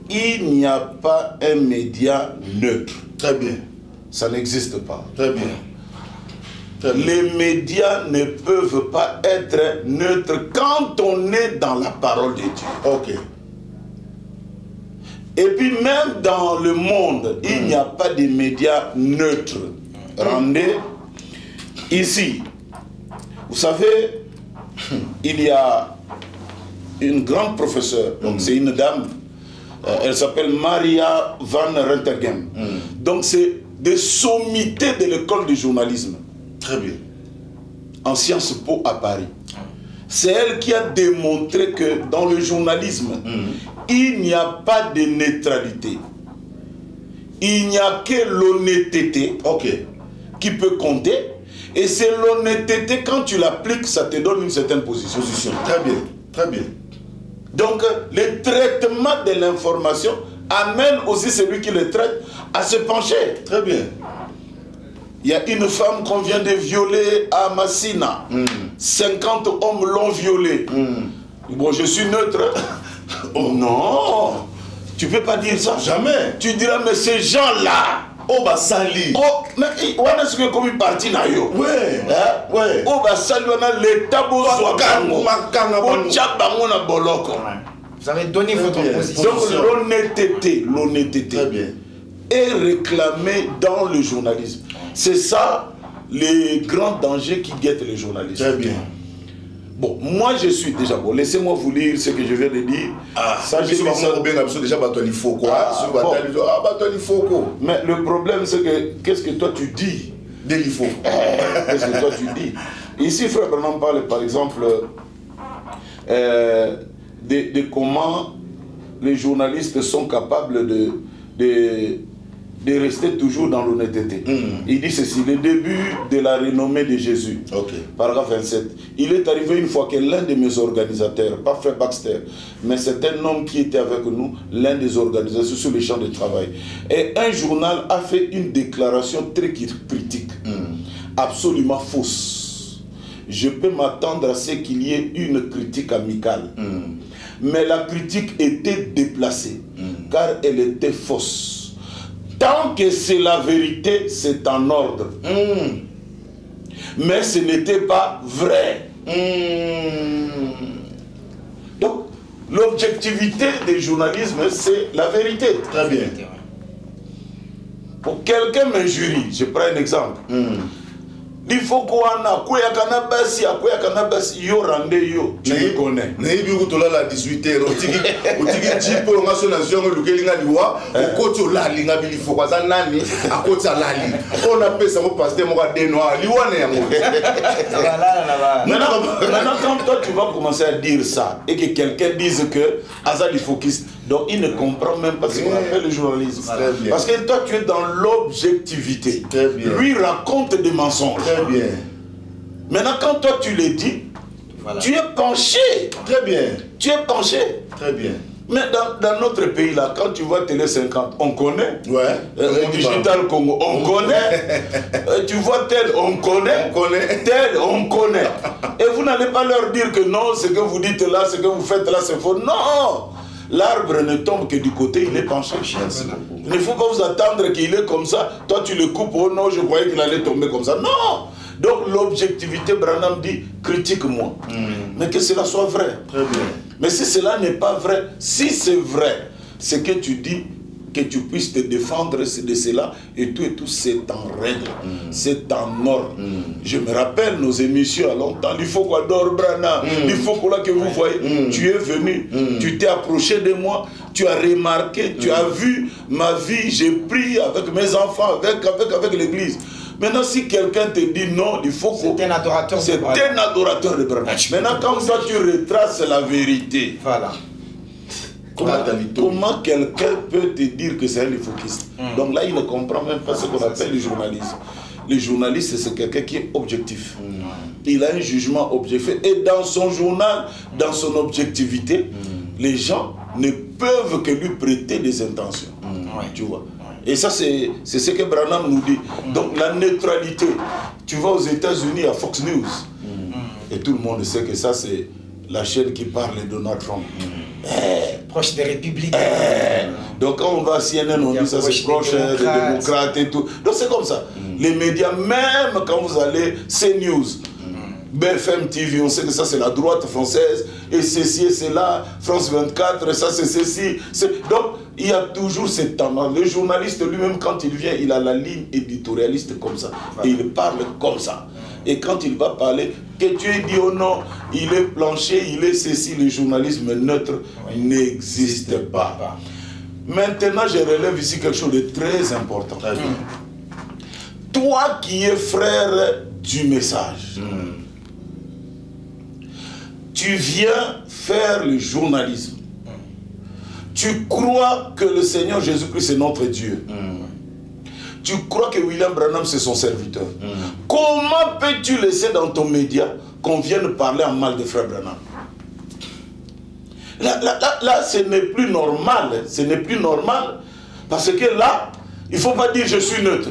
Il n'y a pas un média neutre. Très bien. Ça n'existe pas. Très bien. Les médias ne peuvent pas être neutres quand on est dans la parole de Dieu. Et puis même dans le monde, il n'y a pas de médias neutres. Rendez ici. Vous savez, il y a une grande professeure, donc c'est une dame, elle s'appelle Maria van Rentergem. Donc c'est des sommités de l'école du journalisme. Très bien. En Sciences Po à Paris. C'est elle qui a démontré que dans le journalisme, il n'y a pas de neutralité. Il n'y a que l'honnêteté qui peut compter. Et c'est l'honnêteté, quand tu l'appliques, ça te donne une certaine position. Très bien, très bien. Donc, le traitement de l'information amène aussi celui qui le traite à se pencher. Très bien. Il y a une femme qu'on vient de violer à Massina. 50 hommes l'ont violée. Bon, je suis neutre. Oh non, tu ne peux pas dire ça. Jamais. Tu diras, mais ces gens-là, oh bah sali. Oh, mais on a ce que comme une partie na yo. Ouais. Ouais. Oh bah sali on a l'état beau soit kango. On tchabango na boloko. Vous avez donné votre position. Donc l'honnêteté. Très bien. Est réclamée dans le journalisme. C'est ça les grands dangers qui guettent le journalisme. Très bien. Bon, moi je suis déjà bon. Laissez-moi vous lire ce que je viens de dire. Ça, je suis déjà battu faut quoi. Mais le problème c'est que qu'est-ce que toi tu dis? Délifo. Qu'est-ce que toi tu dis? Ici, frère Branham parle par exemple de comment les journalistes sont capables de rester toujours dans l'honnêteté. Il dit ceci, le début de la renommée de Jésus, paragraphe 27. Il est arrivé une fois que l'un de mes organisateurs, pas frère Baxter, mais c'est un homme qui était avec nous, l'un des organisateurs sur les champs de travail. Et un journal a fait une déclaration très critique, absolument fausse. Je peux m'attendre à ce qu'il y ait une critique amicale. Mais la critique était déplacée, car elle était fausse. Tant que c'est la vérité, c'est en ordre. Mais ce n'était pas vrai. Donc, l'objectivité du journalisme, c'est la vérité. Très bien. Pour quelqu'un m'injurie, je prends un exemple. Il faut qu'on a quoi yo rande yo tu me connais na ibi ko tola la 18h otiki jipo nga so na zongo lukelinga liwa okoti olalinga bili faut kwa nani akoti alali on appelle ça mon pasteur mo ka denoa liwa na yango. Maintenant quand toi tu vas commencer à dire ça et que quelqu'un dise que Azali focus, donc il ne comprend même pas ce qu'on appelle le journalisme. Parce que toi tu es dans l'objectivité. Lui raconte des mensonges. Très bien. Maintenant, quand toi tu le dis, tu es penché. Très bien. Tu es penché. Très bien. Mais dans notre pays là, quand tu vois Télé 50, on connaît. Ouais. Digital Congo, on connaît. Tu vois tel, on connaît. On connaît. Tel, on connaît. Et vous n'allez pas leur dire que non, ce que vous dites là, ce que vous faites là, c'est faux. Non. L'arbre ne tombe que du côté, il est penché. Il ne faut pas vous attendre qu'il est comme ça. Toi, tu le coupes. Oh non, je croyais qu'il allait tomber comme ça. Non. Donc, l'objectivité, Branham dit, critique-moi. Mais que cela soit vrai. Très bien. Mais si cela n'est pas vrai, si c'est vrai, ce que tu dis, que tu puisses te défendre de cela, et tout, c'est en règle, c'est en ordre. Je me rappelle nos émissions à longtemps, il faut qu'on adore Branham, il faut qu'on que vous voyez, tu es venu, tu t'es approché de moi, tu as remarqué, tu as vu ma vie, j'ai prié avec mes enfants, avec l'église. Maintenant, si quelqu'un te dit non, il faut qu'on... C'est un adorateur de Branham. C'est un adorateur de Branham. Maintenant, quand toi tu retraces la vérité, voilà. Comment quelqu'un peut te dire que c'est un focus? Donc là, il ne comprend même pas ce qu'on appelle le journalisme. Le journaliste, c'est quelqu'un qui est objectif. Il a un jugement objectif. Et dans son journal, dans son objectivité, les gens ne peuvent que lui prêter des intentions. Tu vois. Et ça, c'est ce que Branham nous dit. Donc la neutralité. Tu vas aux États-Unis à Fox News. Et tout le monde sait que ça, c'est la chaîne qui parle de Donald Trump. Proche des républicains. Donc quand on va à CNN, on dit ça c'est proche des démocrates et tout. Donc c'est comme ça. Les médias, même quand vous allez CNews, BFM TV, on sait que ça c'est la droite française, et ceci et cela, France 24, ça c'est ceci. Donc, il y a toujours cette tendance. Le journaliste lui-même, quand il vient, il a la ligne éditorialiste comme ça, et il parle comme ça. Et quand il va parler, que tu aies dit ou non, il est planché, il est ceci, le journalisme neutre n'existe pas. Maintenant, je relève ici quelque chose de très important. Toi qui es frère du message, tu viens faire le journalisme. Tu crois que le Seigneur Jésus-Christ est notre Dieu. Tu crois que William Branham c'est son serviteur. Comment peux-tu laisser dans ton média qu'on vienne parler en mal de frère Branham? Là, ce n'est plus normal. Ce n'est plus normal. Parce que là, il ne faut pas dire je suis neutre.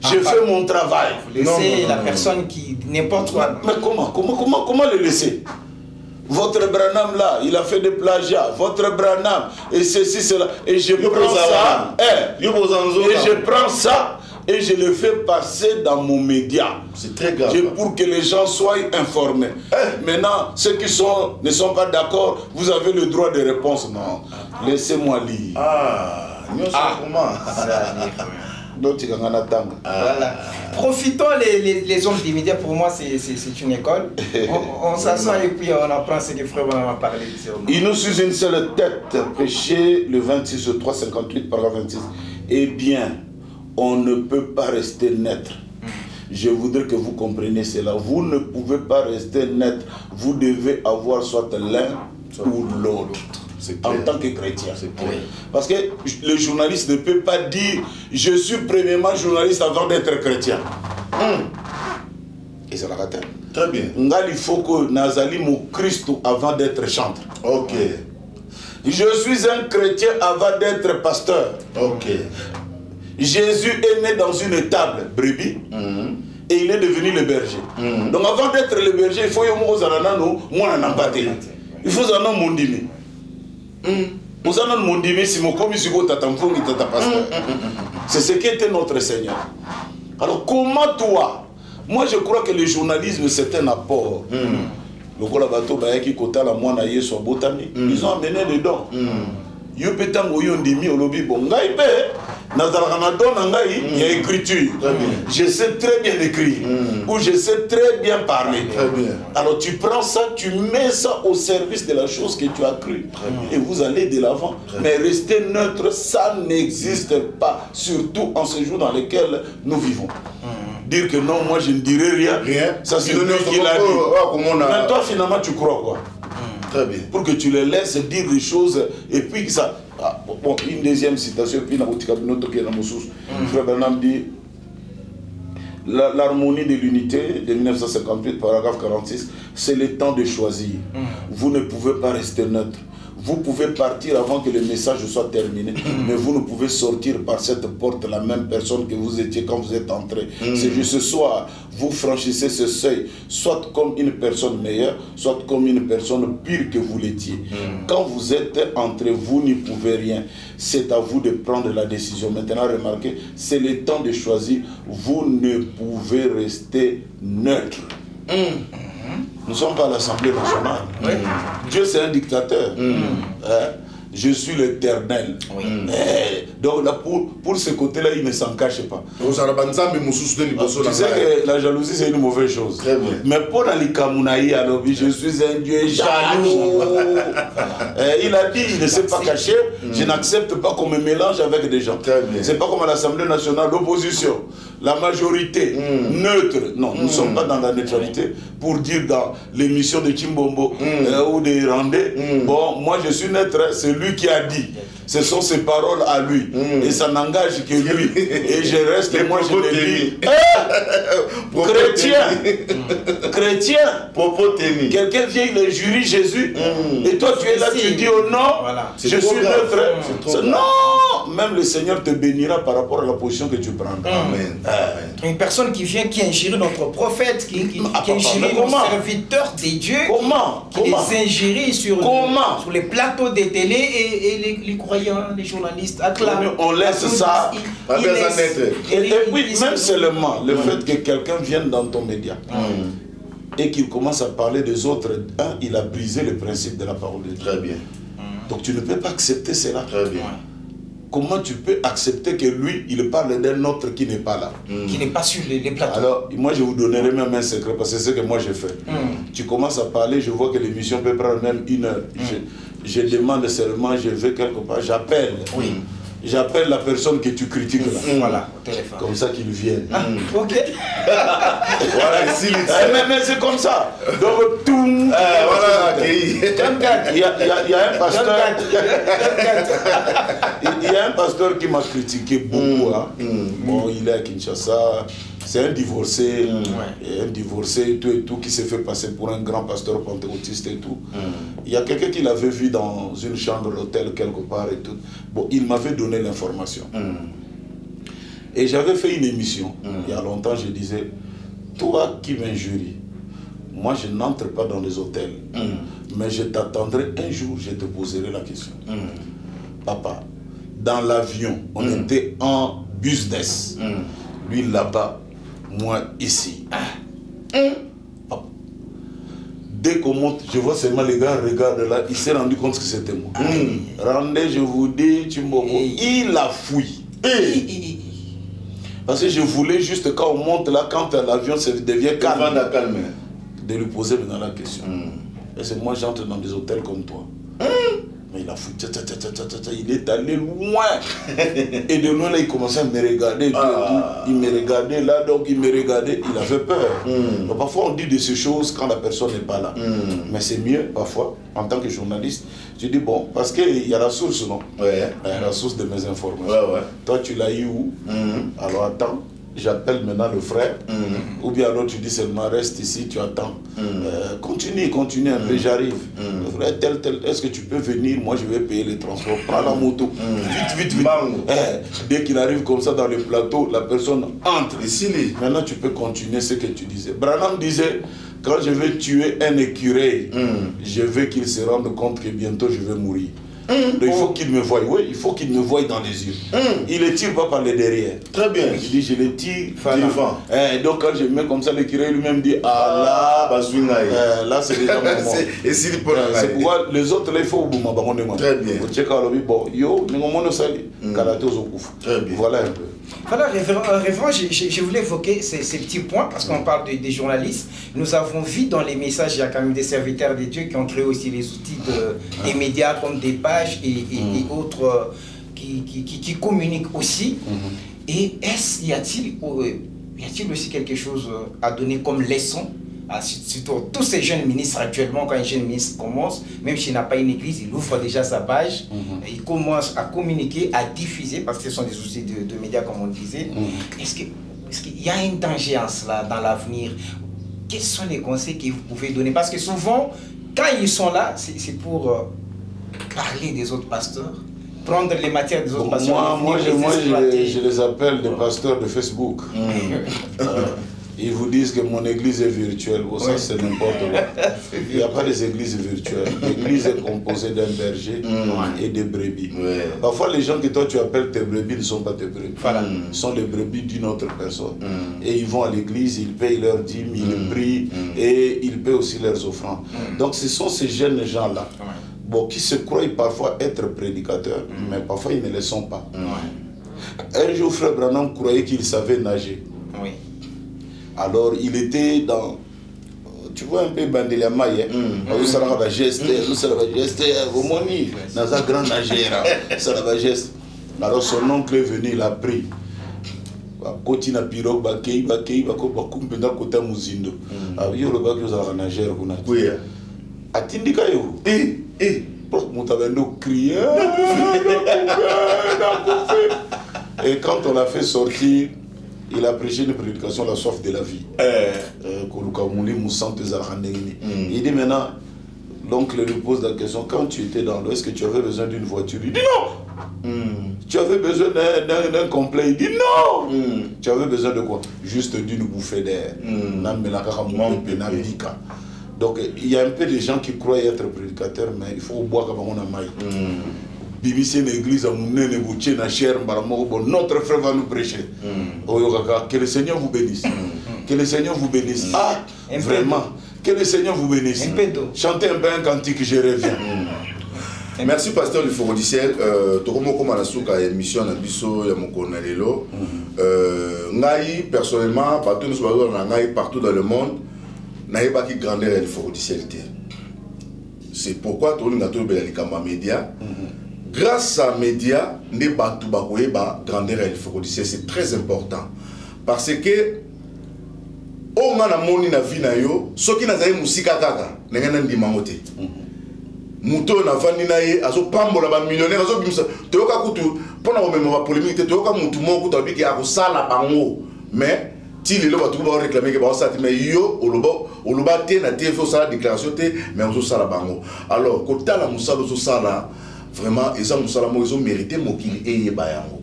J'ai fait mon travail. Laisser la personne qui, n'importe quoi. Mais comment le laisser? Votre Branham là, il a fait des plagiats. Votre Branham, et ceci, cela. Et je prends ça. Et je prends ça et je le fais passer dans mon média. C'est très grave. Pour que les gens soient informés. Maintenant, ceux qui ne sont pas d'accord, vous avez le droit de réponse. Non. Laissez-moi lire. Comment Voilà. Profitons les hommes des médias, pour moi c'est une école. On s'assoit et puis on apprend ce que frère va parler. Il nous suit une seule tête, prêché le 26 3 58 paragraphe 26. Eh bien, on ne peut pas rester neutre. Je voudrais que vous compreniez cela. Vous ne pouvez pas rester neutre. Vous devez avoir soit l'un ou l'autre. En tant que chrétien. Parce que le journaliste ne peut pas dire je suis premièrement journaliste avant d'être chrétien. Et c'est la raté. Très bien. Il faut que Nazali mon Christ avant d'être chanteur. Ok. Je suis un chrétien avant d'être pasteur. Ok. Jésus est né dans une étable brebis et il est devenu le berger. Donc avant d'être le berger, il faut que il faut que mondimi. C'est ce qui était notre Seigneur. Alors comment toi? Moi je crois que le journalisme c'est un apport. Ils ont amené des dons. Il y a écriture. Je sais très bien écrire. Ou je sais très bien parler. Alors tu prends ça, tu mets ça au service de la chose que tu as cru. Et vous allez de l'avant. Mais rester neutre, ça n'existe pas. Surtout en ce jour dans lequel nous vivons. Dire que non, moi je ne dirai rien. Ça c'est lui qui l'a dit. Mais toi finalement tu crois quoi? Très bien. Pour que tu les laisses dire des choses et puis que ça... Bon, une deuxième citation, puis Frère Branham dit l'harmonie de l'unité de 1958, paragraphe 46, c'est le temps de choisir. Vous ne pouvez pas rester neutre. Vous pouvez partir avant que le message soit terminé, mais vous ne pouvez sortir par cette porte la même personne que vous étiez quand vous êtes entré. C'est juste ce soir, vous franchissez ce seuil, soit comme une personne meilleure, soit comme une personne pire que vous l'étiez. Quand vous êtes entré, vous n'y pouvez rien. C'est à vous de prendre la décision. Maintenant, remarquez, c'est le temps de choisir. Vous ne pouvez rester neutre. Nous ne sommes pas à l'Assemblée nationale. Dieu, c'est un dictateur. Je suis l'Éternel. Donc, là, pour ce côté-là, il ne s'en cache pas. Tu sais que la jalousie, c'est une mauvaise chose. Mais pour Ali Kamounaï, alors, je suis un Dieu jaloux. Il a dit, il ne s'est pas caché. Je n'accepte pas qu'on me mélange avec des gens. C'est pas comme à l'Assemblée nationale, l'opposition. La majorité neutre, non, nous ne sommes pas dans la neutralité pour dire dans l'émission de Chimbombo ou de Randé, bon, moi je suis neutre, c'est lui qui a dit, ce sont ses paroles à lui, et ça n'engage que lui, et je reste, et moi je le dis, chrétien, quelqu'un vient, il jurie Jésus, et toi tu es là, tu dis oh non, je suis neutre, non, même le Seigneur te bénira par rapport à la position que tu prendras. Amen. Une personne qui vient, qui injure notre prophète, qui injure nos serviteurs des dieux, qui les injure sur les plateaux des télé et les croyants, les journalistes acclament. On laisse ça. Et puis, même seulement le fait que quelqu'un vienne dans ton média et qu'il commence à parler des autres, il a brisé le principe de la parole de Dieu. Très bien. Donc tu ne peux pas accepter cela. Très bien. Comment tu peux accepter que lui, il parle d'un autre qui n'est pas là, qui n'est pas sur les plateaux? Alors, moi je vous donnerai même un secret, parce que c'est ce que moi j'ai fait. Tu commences à parler, je vois que l'émission peut prendre même 1 heure. Je demande seulement, je vais quelque part, j'appelle. J'appelle la personne que tu critiques là. Voilà, au téléphone. Comme ça qu'il vienne. Ok. Voilà, ici, mais c'est comme ça. Donc, tout. Voilà, il y a un pasteur. Il y a un pasteur qui m'a critiqué beaucoup. Bon, il est à Kinshasa. C'est un divorcé, et tout, qui s'est fait passer pour un grand pasteur pentecôtiste et tout. Il y a quelqu'un qui l'avait vu dans une chambre d'hôtel quelque part et tout. Bon, il m'avait donné l'information. Et j'avais fait une émission, il y a longtemps, je disais, toi qui m'injuries, moi je n'entre pas dans les hôtels, mais je t'attendrai un jour, je te poserai la question. Papa, dans l'avion, on était en business. Lui là-bas, moi ici. Dès qu'on monte, je vois seulement les gars regardent là, il s'est rendu compte que c'était moi. Rendez, je vous dis, il a fouillé. Parce que je voulais juste quand on monte là, quand l'avion devient calme, de lui poser maintenant la question. Et c'est moi j'entre dans des hôtels comme toi. Mais il a foutu, il est allé loin. Et de loin, là, il commençait à me regarder. Il me regardait là, donc il me regardait, il avait peur. Donc, parfois, on dit de ces choses quand la personne n'est pas là. Mais c'est mieux, parfois, en tant que journaliste. Je dis, bon, parce qu'il y a la source, non? La source de mes informations. Toi, tu l'as eu où? Alors, attends. J'appelle maintenant le frère, ou bien alors tu dis seulement reste ici, tu attends. Continue un peu, j'arrive. Le frère, tel, est-ce que tu peux venir? Moi je vais payer les transports, prends la moto, vite. Dès qu'il arrive comme ça dans le plateau, la personne entre. Maintenant tu peux continuer ce que tu disais. Branham disait, quand je vais tuer un écureuil, je veux qu'il se rende compte que bientôt je vais mourir. Donc, il faut qu'il me voie, il faut qu'il me voie dans les yeux. Il ne le tire pas par le derrière. Très bien. Je dis, je le tire. Donc quand je mets comme ça, l'écureuil lui-même dit, ah là, là c'est déjà mon mort. C'est pourquoi les autres, là, il faut m'abandonner. Très bien. Voilà un peu. Voilà, révérend, je voulais évoquer ces petits points parce qu'on parle des journalistes. Nous avons vu dans les messages, il y a quand même des serviteurs de Dieu qui ont créé aussi les outils des médias comme des pages et autres qui communiquent aussi. Et y a-t-il aussi quelque chose à donner comme leçon surtout tous ces jeunes ministres actuellement, quand un jeune ministre commence, même s'il n'a pas une église, il ouvre déjà sa page, il commence à communiquer, à diffuser, parce que ce sont des outils de médias comme on disait. Est-ce qu'il y a un danger en cela dans l'avenir? Quels sont les conseils que vous pouvez donner? Parce que souvent, quand ils sont là, c'est pour parler des autres pasteurs, prendre les matières des autres pasteurs. Moi je les appelle des pasteurs de Facebook. Ils vous disent que mon église est virtuelle. Bon, ça, c'est n'importe quoi. Il n'y a pas des églises virtuelles. L'église est composée d'un berger et de brebis. Parfois, les gens que toi tu appelles tes brebis ne sont pas tes brebis. Ils sont les brebis d'une autre personne. Et ils vont à l'église, ils payent leurs dîmes, ils prient et ils payent aussi leurs offrandes. Donc, ce sont ces jeunes gens-là qui se croient parfois être prédicateurs, mais parfois ils ne le sont pas. Un jour, Frère Branham croyait qu'il savait nager. Alors il était dans, tu vois un peu Bandela Maye, nous sommes à geste, dans un grand nageur, ça va geste. Alors son oncle est venu, il a pris. Côté na pirogue, bakei, bakumpenda côté muzindo. Aviez le bac aux nageurs, vous n'avez. Oui. Atindika yo. Moutavendo crier. Et quand on l'a fait sortir, il a prêché une prédication, la soif de la vie. Il dit maintenant, l'oncle lui pose la question, quand tu étais dans l'eau, est-ce que tu avais besoin d'une voiture? Il dit non, Tu avais besoin d'un complet. Il dit non. Tu avais besoin de quoi? Juste d'une bouffée d'air. Donc il y a un peu de gens qui croient être prédicateurs, mais il faut boire comme on a maille. Bibi l'église à notre frère va nous prêcher. Que le Seigneur vous bénisse. Que le Seigneur vous bénisse. Ah, vraiment. Que le Seigneur vous bénisse. Chantez un peu un cantique, je reviens. Merci pasteur du Foro du Ciel. Tokomo comme la souka émission na biso ya mokonalelo. Ngai personnellement partout dans le monde, n'aille pas qui grandeur et le Foro du Ciel. C'est pourquoi tout le monde a média. Grâce à média, ne batu bakoye ba grandeur et le Foro du Ciel, c'est très important parce que au mana moni na vie na yo, soki na zali musika kaka, n'engana ndimangote. Muto na vandi na ye azo pambola ba millionnaire azo bimsa toyoka kutu pona ko mema ba polémique toyoka mutu moko to biki akosala bango mais ti lelo ba tuba réclamer que ba osati mais yo oloba te na te fo sala déclaration te mais ozo sala bango alors ko tala musalo zo sala vraiment eza musala mo zo mériter mokili eye ba yango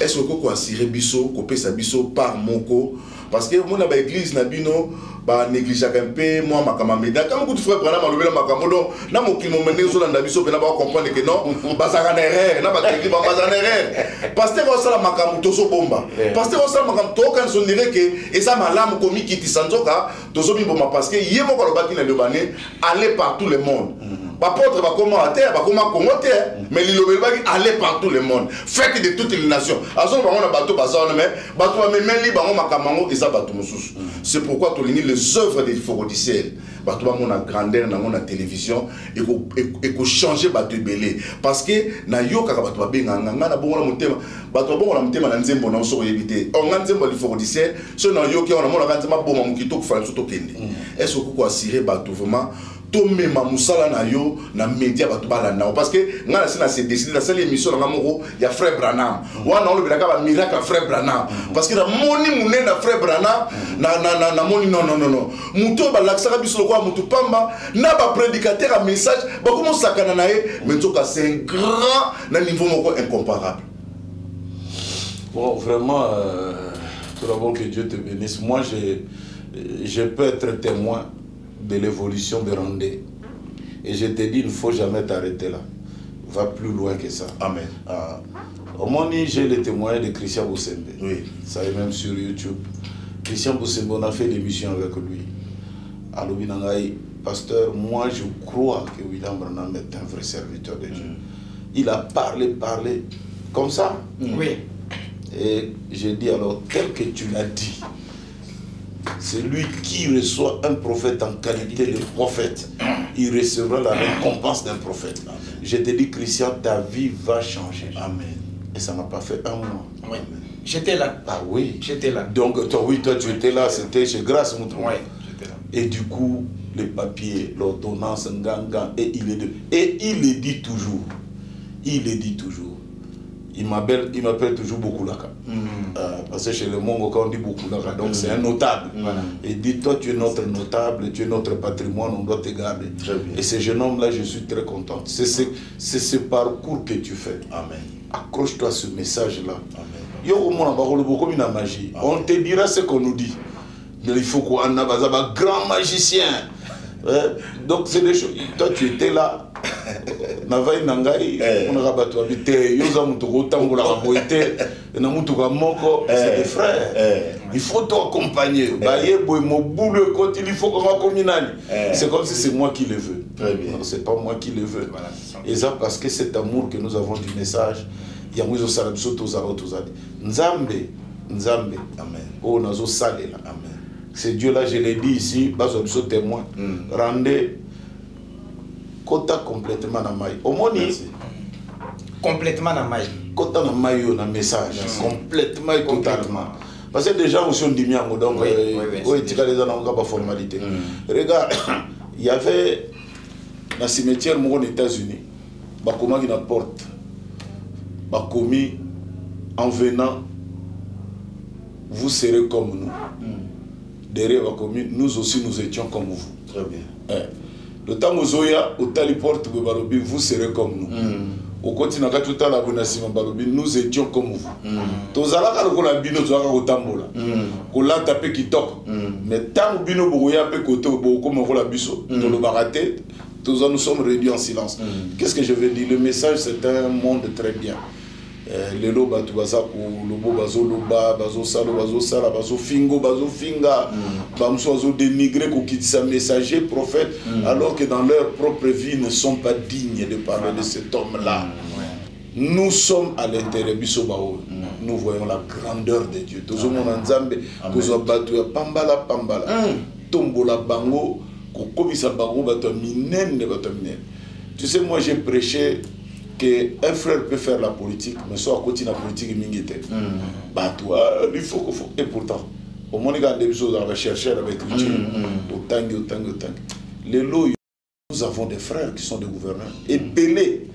est-ce que ko assurer biso ko pesa biso par moko parce que mon ba église na bino ba négliger un peu moi makama média quand beaucoup de frères prennent malobela makamo donc na mokili mo mené zo landa biso pe na ba comprendre que non bazaka na erreur na ba église ba bazana erreur pasteur o sala makamo to so bomba pasteur o sala makamo to kan so dire que et ça malamu komi kiti sanzoka to so bimbo parce que yemo ko lobaki na lobane aller par tout le monde. Apôtre va comment à terre, va comment Congo terre, mais l'ilobel va aller par tout le monde, faites de toutes les nations. Alors on a bateau bazar mais bateau mais même li bango makamango et ça bateau mususu. C'est pourquoi tu lis les œuvres des Foro du Ciel. Bateau ba mon grandeur na mon télévision et ko changer bateau belé parce que na yo kaka bateau ba benga na bongo na motema bateau bongo na motema na nzembo na so yebité. On nga nzembo li Foro du Ciel, so na yo ki on a mon nzembo boma mukito ko fa so to kende. Est-ce que ko assurer bateau vraiment tomé ma musala na yo na média batu balanda parce que ngana sina c'est décidé dans cette émission na moko ya frère Branham wana on le bilaka ba miracle frère Branham parce que na moni muné na frère Branham na moni non muto ba laksaka biso ko mutu pamba na ba prédicateur a message ba comment sakana na ye mais nzoka c'est un grand na niveau moko incomparable. Bon vraiment tout d'abord que Dieu te bénisse. Moi je peux être témoin de l'évolution de Randé. Et je te dis, il ne faut jamais t'arrêter là. Va plus loin que ça. Amen. Au moins, j'ai le témoignage de Christian Boussembe. Oui. Ça est même sur YouTube. Christian Boussembe, on a fait l'émission avec lui. À l'Obinangaï, pasteur, moi je crois que William Branham est un vrai serviteur de Dieu. Il a parlé comme ça. Oui. Et j'ai dit alors, tel que tu l'as dit, c'est lui qui reçoit un prophète en qualité de prophète. Il recevra la récompense d'un prophète. Amen. Je te dis, Christian, ta vie va changer. Amen. Et ça n'a pas fait un mois. Oui. J'étais là. Ah oui. J'étais là. Donc, toi tu étais là, c'était chez Grâce Mouton. Oui, j'étais là. Et du coup, les papiers, l'ordonnance, et il le dit toujours. Il le dit toujours. Il m'appelle toujours Bokulaka. Parce que chez le Mongo, quand on dit Bokulaka, donc c'est un notable. Il dit, toi tu es notre notable, tu es notre patrimoine, on doit te garder. Et ce jeune homme-là, je suis très content. C'est ce parcours que tu fais. Amen. Accroche-toi à ce message-là. Magie. On te dira ce qu'on nous dit. Mais il faut qu'on ait un grand magicien. Donc c'est des choses. Toi tu étais là. Navai nangai, on a rabattu habité, yoza mutuko tambola raboité, na mutuka moko, c'est des frères. Il faut t'accompagner. Baye boy mo boule quand il faut qu'on communal. C'est comme si c'est moi qui le veux. Non, c'est pas moi qui le veux. Et ça parce que cet amour que nous avons du message, il y a mouzo sarabso tozaro tozadi. Nzambe, amen. Oh nazo salela, amen. C'est Dieu là, je l'ai dit ici, bazo biso témoin. Rendez Kota complètement na maille. Au moins, complètement na maille. Kota na maille, on a un message. Complètement et totalement. Parce que des gens aussi ont dit miango, donc oui, tu as les gens pas formalité. Regarde, il y avait dans le cimetière aux États-Unis, Bakoma qui n'a porte, Bakomi en venant, vous serez comme nous. Derrière Bakomi, nous aussi nous étions comme vous. Très bien. Le temps où Zoya, au Taliporte, vous serez comme nous. au continent tout à la bonasima balobi nous étions comme vous tozalaka lokola bino tozalaka kotambola kolata pe kitoko mais tant bino boya pe côté comme kola biso tolobaka te nous sommes réduits en silence. Qu'est-ce que je veux dire? Le message, c'est un monde très bien. Les loba tu baza ko lobo bazo loba bazo salo bazo sala bazo fingo bazo finga bamso bazo dénigrer ko kitisa messager prophète alors que dans leur propre vie ne sont pas dignes de parler de cet homme-là. Nous sommes à l'intérieur biso bao. Nous voyons la grandeur de Dieu. Tozo mon nzambe tozo batu ya pambala tombola bango ko komisa bango bato minene bato minene. Tu sais, moi j'ai prêché qu'un frère peut faire la politique, mais soit à côté de la politique, bah toi, il faut qu'il faut. Et pourtant, au moins, il y a des choses à rechercher avec l'écriture. Autant. Les lots, nous avons des frères qui sont des gouverneurs. Et belé,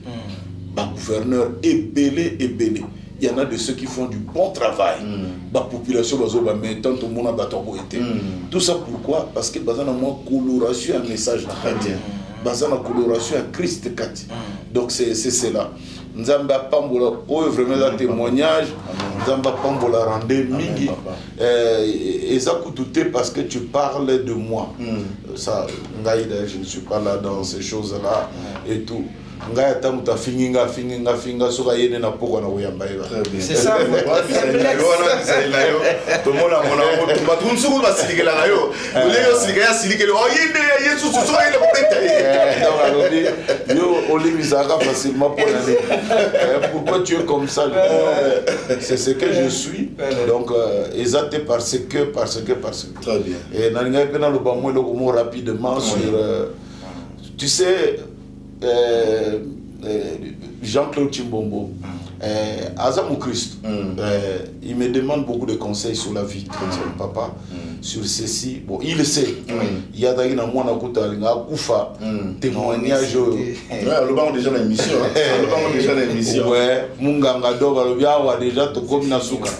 bah gouverneur, et belé. Il y en a de ceux qui font du bon travail. La population, mais tant tout le monde a été. Tout ça pourquoi? Parce que dans un coloration, un message dans la coloration à Christ Kati. Donc c'est cela. Nzamba Pambola, vraiment un témoignage. Nzamba Pambola rendez mingi. Et ça coûte parce que tu parles de moi. Ça, je ne suis pas là dans ces choses-là et tout. C'est ça. Pourquoi tu es comme ça? C'est ce que je suis. Donc, exalté parce que. Très bien. Et rapidement sur. Tu sais. Jean-Claude Chimbombo, Azamou Christ, il me demande beaucoup de conseils sur la vie chrétienne, papa, sur ceci. Bon, il le sait. Il y a d'ailleurs moi Koufa, témoignage. Le banc déjà l'émission. Ouais, Munganga Doba, déjà tout comme Nasuka.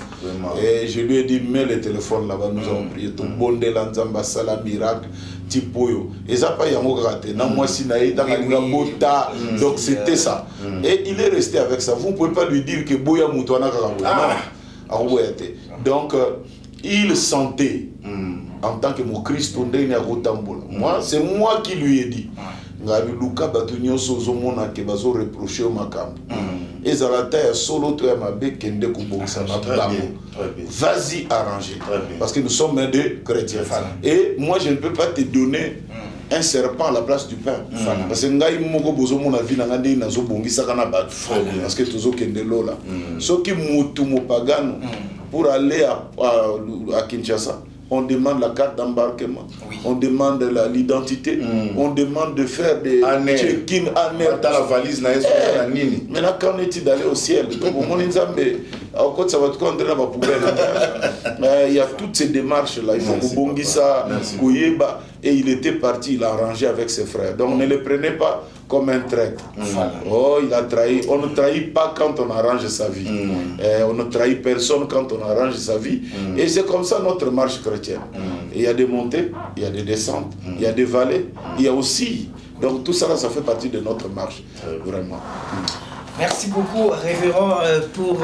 Et je lui ai dit, mets le téléphone là-bas, nous avons prié. Tout bon de l'Anzamba, Salam, miracle. Tipoyo. Et ça pas yango raté. Donc c'était ça. Et il est resté avec ça. Vous ne pouvez pas lui dire que Boya Moutouana Karabou. Donc il sentait en tant que mon Christ moi, c'est moi qui lui ai dit. Luka Batunyo Sozomona que bazo reproché au Makam. Et Zalata est solo to Yamabe Kende Kumboksa. Vas-y arranger. Parce que nous sommes des chrétiens. Et moi je ne peux pas te donner un serpent à la place du pain. Parce que Ngaï Moko Bozo mon avis n'a gagné Nazo Bongi Sakana Bat. Parce que Tozo Kende Lola. Ce qui Moutumo Pagano pour aller à Kinshasa. On demande la carte d'embarquement, on demande l'identité, on demande de faire des check-in à la valise. Maintenant, quand on est d'aller au ciel, il y a toutes ces démarches-là. Il faut que Bongissa, Kouyeba, et il était parti, il a arrangé avec ses frères. Donc ne le prenez pas comme un traître. Oh, il a trahi. On ne trahit pas quand on arrange sa vie. On ne trahit personne quand on arrange sa vie. Et c'est comme ça notre marche chrétienne. Il y a des montées, il y a des descentes, il y a des vallées, il y a aussi. Donc tout ça, ça fait partie de notre marche. Vraiment. Merci beaucoup, révérend, pour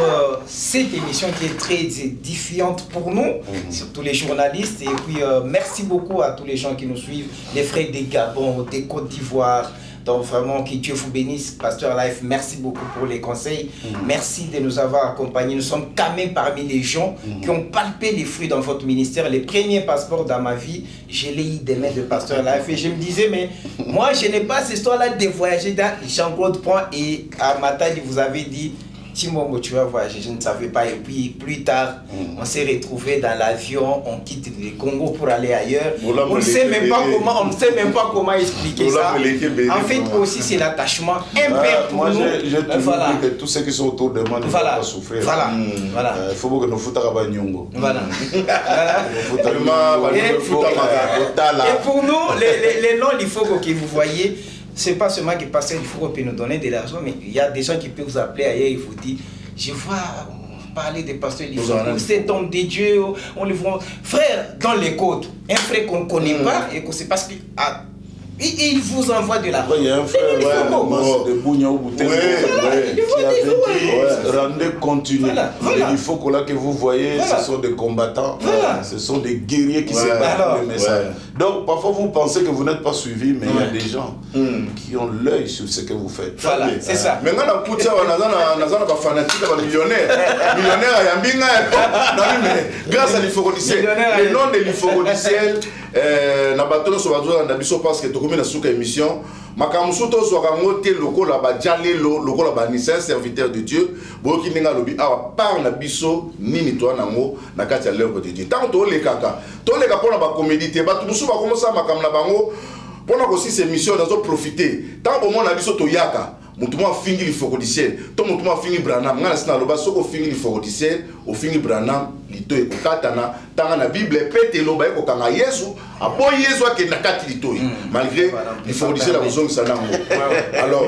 cette émission qui est très édifiante pour nous, surtout les journalistes. Et puis, merci beaucoup à tous les gens qui nous suivent, les frères des Gabon, des Côte d'Ivoire. Donc vraiment, que Dieu vous bénisse, Pasteur Life. Merci beaucoup pour les conseils. Merci de nous avoir accompagnés. Nous sommes quand même parmi les gens qui ont palpé les fruits dans votre ministère. Les premiers passeports dans ma vie, je l'ai eu des mains de Pasteur Life. Et je me disais, mais moi, je n'ai pas cette histoire-là de voyager dans Jean-Claude Point. Et à Matadi, vous avez dit, Timomo, tu vas voyager, je ne savais pas. Et puis plus tard, on s'est retrouvés dans l'avion, on quitte le Congo pour aller ailleurs. On ne sait même pas comment expliquer ça. En fait, aussi, c'est l'attachement impère pour nous. Moi, j'ai toujours dit que tous ceux qui sont autour de moi ne vont pas souffrir. Il faut que nous foutions à Nyongo. Et pour nous, les noms, il faut que vous voyez. C'est pas seulement que Pasteur il faut nous donner de l'argent, mais il y a des gens qui peuvent vous appeler ailleurs et vous dire, je vois parler de Pasteur Lifogo, cet homme de Dieu, on le voit. Frère, dans les côtes, un frère qu'on ne connaît pas, et que c'est parce que Et il vous envoie de l'argent. Il y a un frère de Bougna ou Bouté qui avait dit rendez continu. Il faut que là que vous voyez, ce sont des combattants, ce sont des guerriers qui se battent pour le message. Donc parfois vous pensez que vous n'êtes pas suivi, mais il y a des gens qui ont l'œil sur ce que vous faites. Voilà, c'est ça. Mais quand on écoute ça, on a des fanatiques, on millionnaires. Millionnaires, il y a grâce à l'Ifocodiciel. Le nom de l'Ifocodiciel, na bateau sur bateau na biso parce que to comme na suka émission makamuso to so rangote loko la ba jale loko la ba ni serviteur de Dieu boki ninga lobi a par na biso nini to nango na kati ya l'œuvre de Dieu tant to le kaka pona ba comédie te ba tout musu ba commencer makam na bango pona ko si ces missions dans profiter tant au monde na biso to yaka Moutuma fingi l'Ifocodiciel, to moutuma fingi Branham, ngana sina loba soko fingi l'Ifocodiciel, o fingi Branham, lito e kokatana, tanga na Bible pete loba e kokanga Yesu, abo Yesu ake nakati lito e, malgré l'Ifocodiciel a besoin de ça nango. Alors,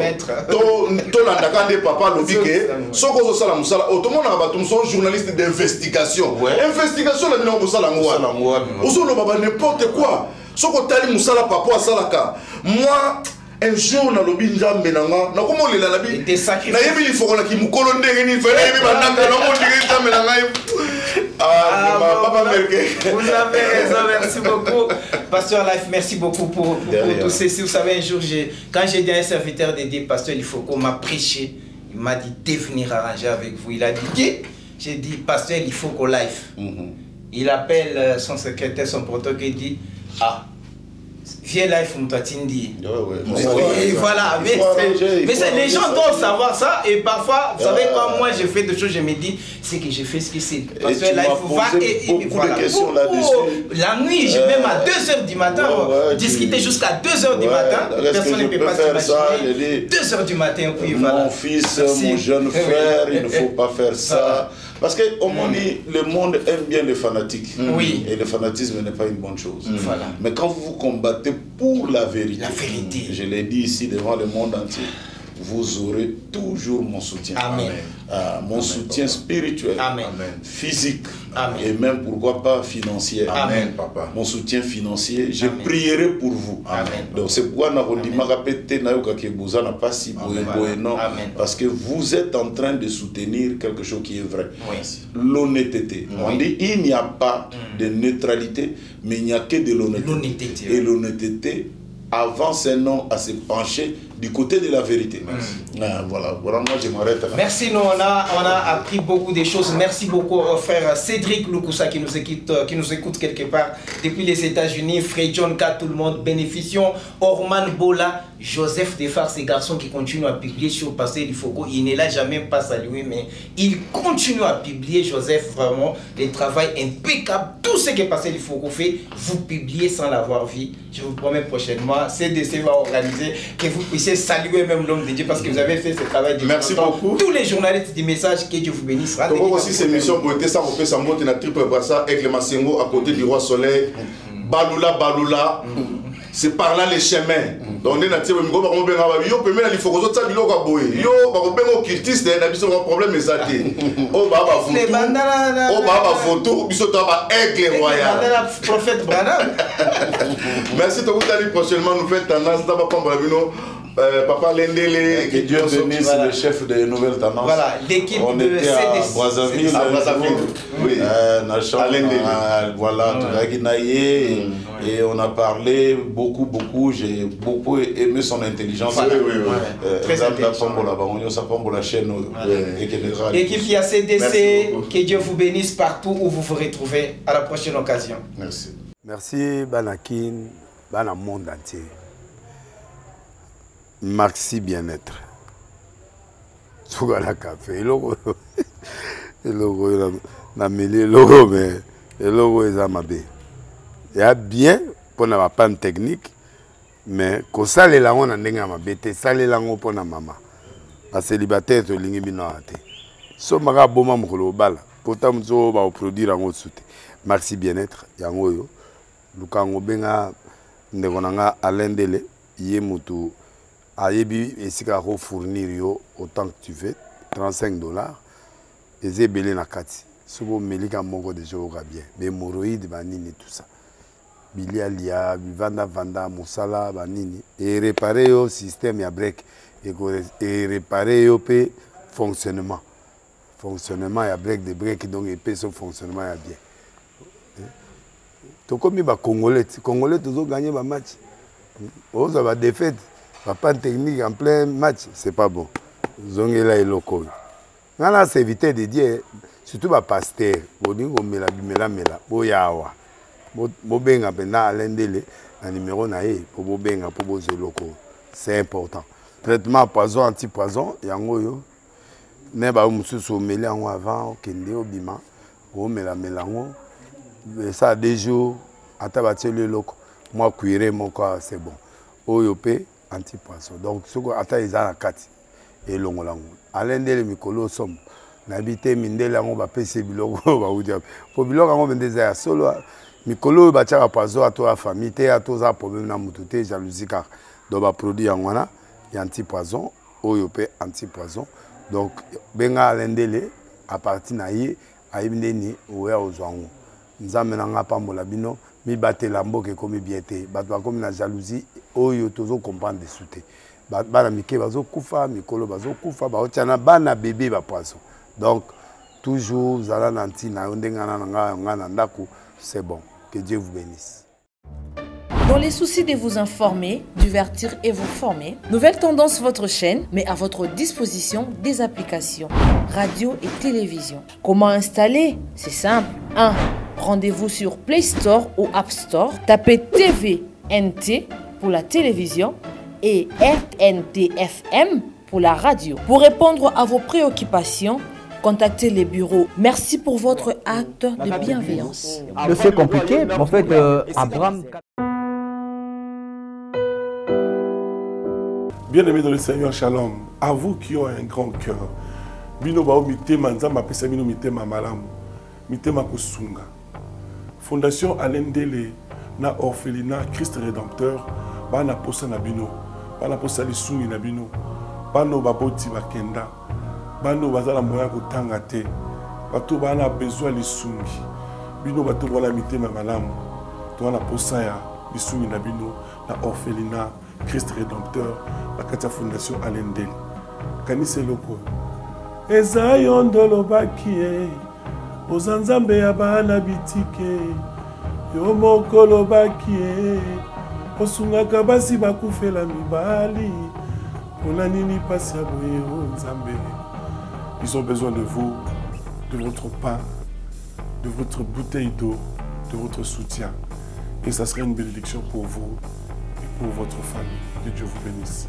to landaka nde papa lobi ke, soko zo sala musala, otomona batum son journaliste d'investigation. Investigation la bino musala ngwa. Ozo loba ba n'importe quoi. Soko tali musala papa salaka. Moi un jour na lobi nzambe nanga na komo lela la bi na yebi il faut qu'on a ki mukolo ndenge ni fele yebi banaka na mo ndenge nzambe nanga papa Merke. Vous avez raison, merci beaucoup Pasteur Life, merci beaucoup pour tout ceci. Vous savez un jour quand j'ai dit à un serviteur de Dieu, Pasteur il faut qu'on m'a prêché, il m'a dit de venir arranger avec vous. Il a dit j'ai dit Pasteur il faut qu'on life. Il appelle son secrétaire, son protocole, il dit viens live Moutatindi. Voilà, mais les gens doivent savoir ça et parfois, vous savez, quand moi je fais des choses, je me dis, c'est que je fais ce que c'est. Parce que live va et voilà. La nuit, je même à 2h du matin, discuter jusqu'à 2h du matin, personne ne peut pas s'imaginer. 2h du matin, puis voilà. Mon fils, mon jeune frère, il ne faut pas faire ça. Parce que le monde aime bien les fanatiques. Oui. Et le fanatisme n'est pas une bonne chose. Voilà. Mais quand vous combattez pour la vérité, je l'ai dit ici devant le monde entier, vous aurez toujours mon soutien. Amen. Mon soutien spirituel, physique, et même pourquoi pas financier. Amen, papa. Mon soutien financier, je prierai pour vous. Amen. Donc c'est pourquoi parce que vous êtes en train de soutenir quelque chose qui est vrai. L'honnêteté. On dit il n'y a pas de neutralité, mais il n'y a que de l'honnêteté. Et l'honnêteté avance un homme à se pencher du côté de la vérité. Voilà, moi je m'arrête là. Merci, nous on a appris beaucoup de choses. Merci beaucoup au frère Cédric Lukusa qui nous écoute quelque part depuis les États-Unis, Frère John K, tout le monde, bénéficions, Orman Bola, Joseph Defar, ces garçons qui continuent à publier sur Pasteur Ifoko. Il ne l'a jamais pas salué, mais il continue à publier, Joseph, vraiment, le travail impeccable. Tout ce que Pasteur Ifoko fait, vous publiez sans l'avoir vu. Je vous promets prochainement, CDC va organiser que vous puissiez saluer même l'homme de Dieu parce que vous avez fait ce travail. Merci beaucoup. Tous les journalistes du message, que Dieu vous bénisse. Donc aussi ces missions pour être ça, on fait ça monter na triple brassa avec le Massengo à côté du roi soleil. Baloula. C'est par là les chemins. Donc on est natif mais on va bien yo peut mettre il faut que ça bilo ka boy. Yo ba ko bengo cultiste na biso un problème ezati. O ba photo biso to ba aigle royal. Prophète Branham. Merci de vous aller prochainement nous faire tendance dans pas bino. Papa Lendele, que Dieu bénisse le chef de Nouvelle Tendance. Voilà, l'équipe de CDC. On était à Brazzaville. Oui. Voilà, et on a parlé beaucoup. J'ai beaucoup aimé son intelligence. Très intelligent. L'équipe qui a CDC, que Dieu vous bénisse partout où vous vous retrouvez. À la prochaine occasion. Merci. Merci, Banakin, Bana monde entier. Maxi bien-être. Sougala café. Le logo na mêlé logo mais le logo est amabé. Il y a bien pour na panne technique mais ko sale la on ndenge amabé te sale la ngo pona mama. Ba célibataire to lingi bino ate. So maka boma mukolo bala. Pourtant mzo ba produire ngo soute. Maxi bien-être yango yo. Lukango benga ndekonanga alendele yé mutu Ayebi et si tu fournir autant que tu veux, $35. Et c'est belé na kati. Souvent melika mongo de jour bien. Mais hémorroïdes banini tout ça. bilialia vivanda vanda mosala banini et réparer le système ya break et réparer le fonctionnement ya break de break donc et son fonctionnement ya bien to comme ba congolais toujours gagner ba match on va défaite pas technique en plein match c'est pas bon zongela eloko ngana c'est éviter de dire surtout ba pasteur bolingo mela boyawa bobenga pena alendele na numéro na ye pour bobenga pour bozeloko c'est important traitement poison anti-poison yango yo ne ba mususu meli yango avant kende obima o mela melango ça des jours ata bateli loko moi cuire mon corps c'est bon oyo pe anti-poison donc soko ata ezala kati elongolango alendele mikolo somme nabité mindele yango ba pese biloko ba udia po biloko yango bendeza ya solo mikolo ba tchaka poison ato la famille te ato za problème na mutu te jalousie car do ba produit yango na anti-poison oyo pe anti-poison donc benga alendele à partir na ye ayimdeni oya ozwango nzambe na nga pambola bino mi batela mboke komi biete bato bakomi na jalousie oyo tozo comprendre de souté bana mike bazo kufa mikolo bazo kufa baotiana bana bébé ba poisson donc toujours zala nanti na ndengana nga na ndako c'est bon que Dieu vous bénisse. Dans les soucis de vous informer, divertir et vous former, Nouvelle Tendance votre chaîne met à votre disposition des applications, radio et télévision. Comment installer? C'est simple. 1. Rendez-vous sur Play Store ou App Store. Tapez TVNT pour la télévision et RNTFM pour la radio. Pour répondre à vos préoccupations, contactez les bureaux. Merci pour votre acte de bienveillance. C'est compliqué, mais en fait, Abraham... Bien-aimés dans le Seigneur, shalom. À vous qui ont un grand cœur. Bino bao mitema nzamba pesa bino mitema malamu. Mitema kusunga. Fondation Alendele na orphelinat Christ Rédempteur bana posa na bino. Bana posa lisungi na bino. Bano baboti bakenda. Bano bazala moya kotanga te. Bato bana besoin lisungi. Bino bato wala mitema malamu. To wana posa ya lisungi na bino na orphelinat Christ Rédempteur, la Katia Fondation Alendele. Kanise loko. Eza yondolo bakie, ozanzambe ya bana bitike, yo mokolo bakie, osungaka basi bakufela mibali, pona nini pasi ya boye o nzambe. Ils ont besoin de vous, de votre pain, de votre bouteille d'eau, de votre soutien. Et ça serait une bénédiction pour vous. Pour votre famille. Que Dieu vous bénisse.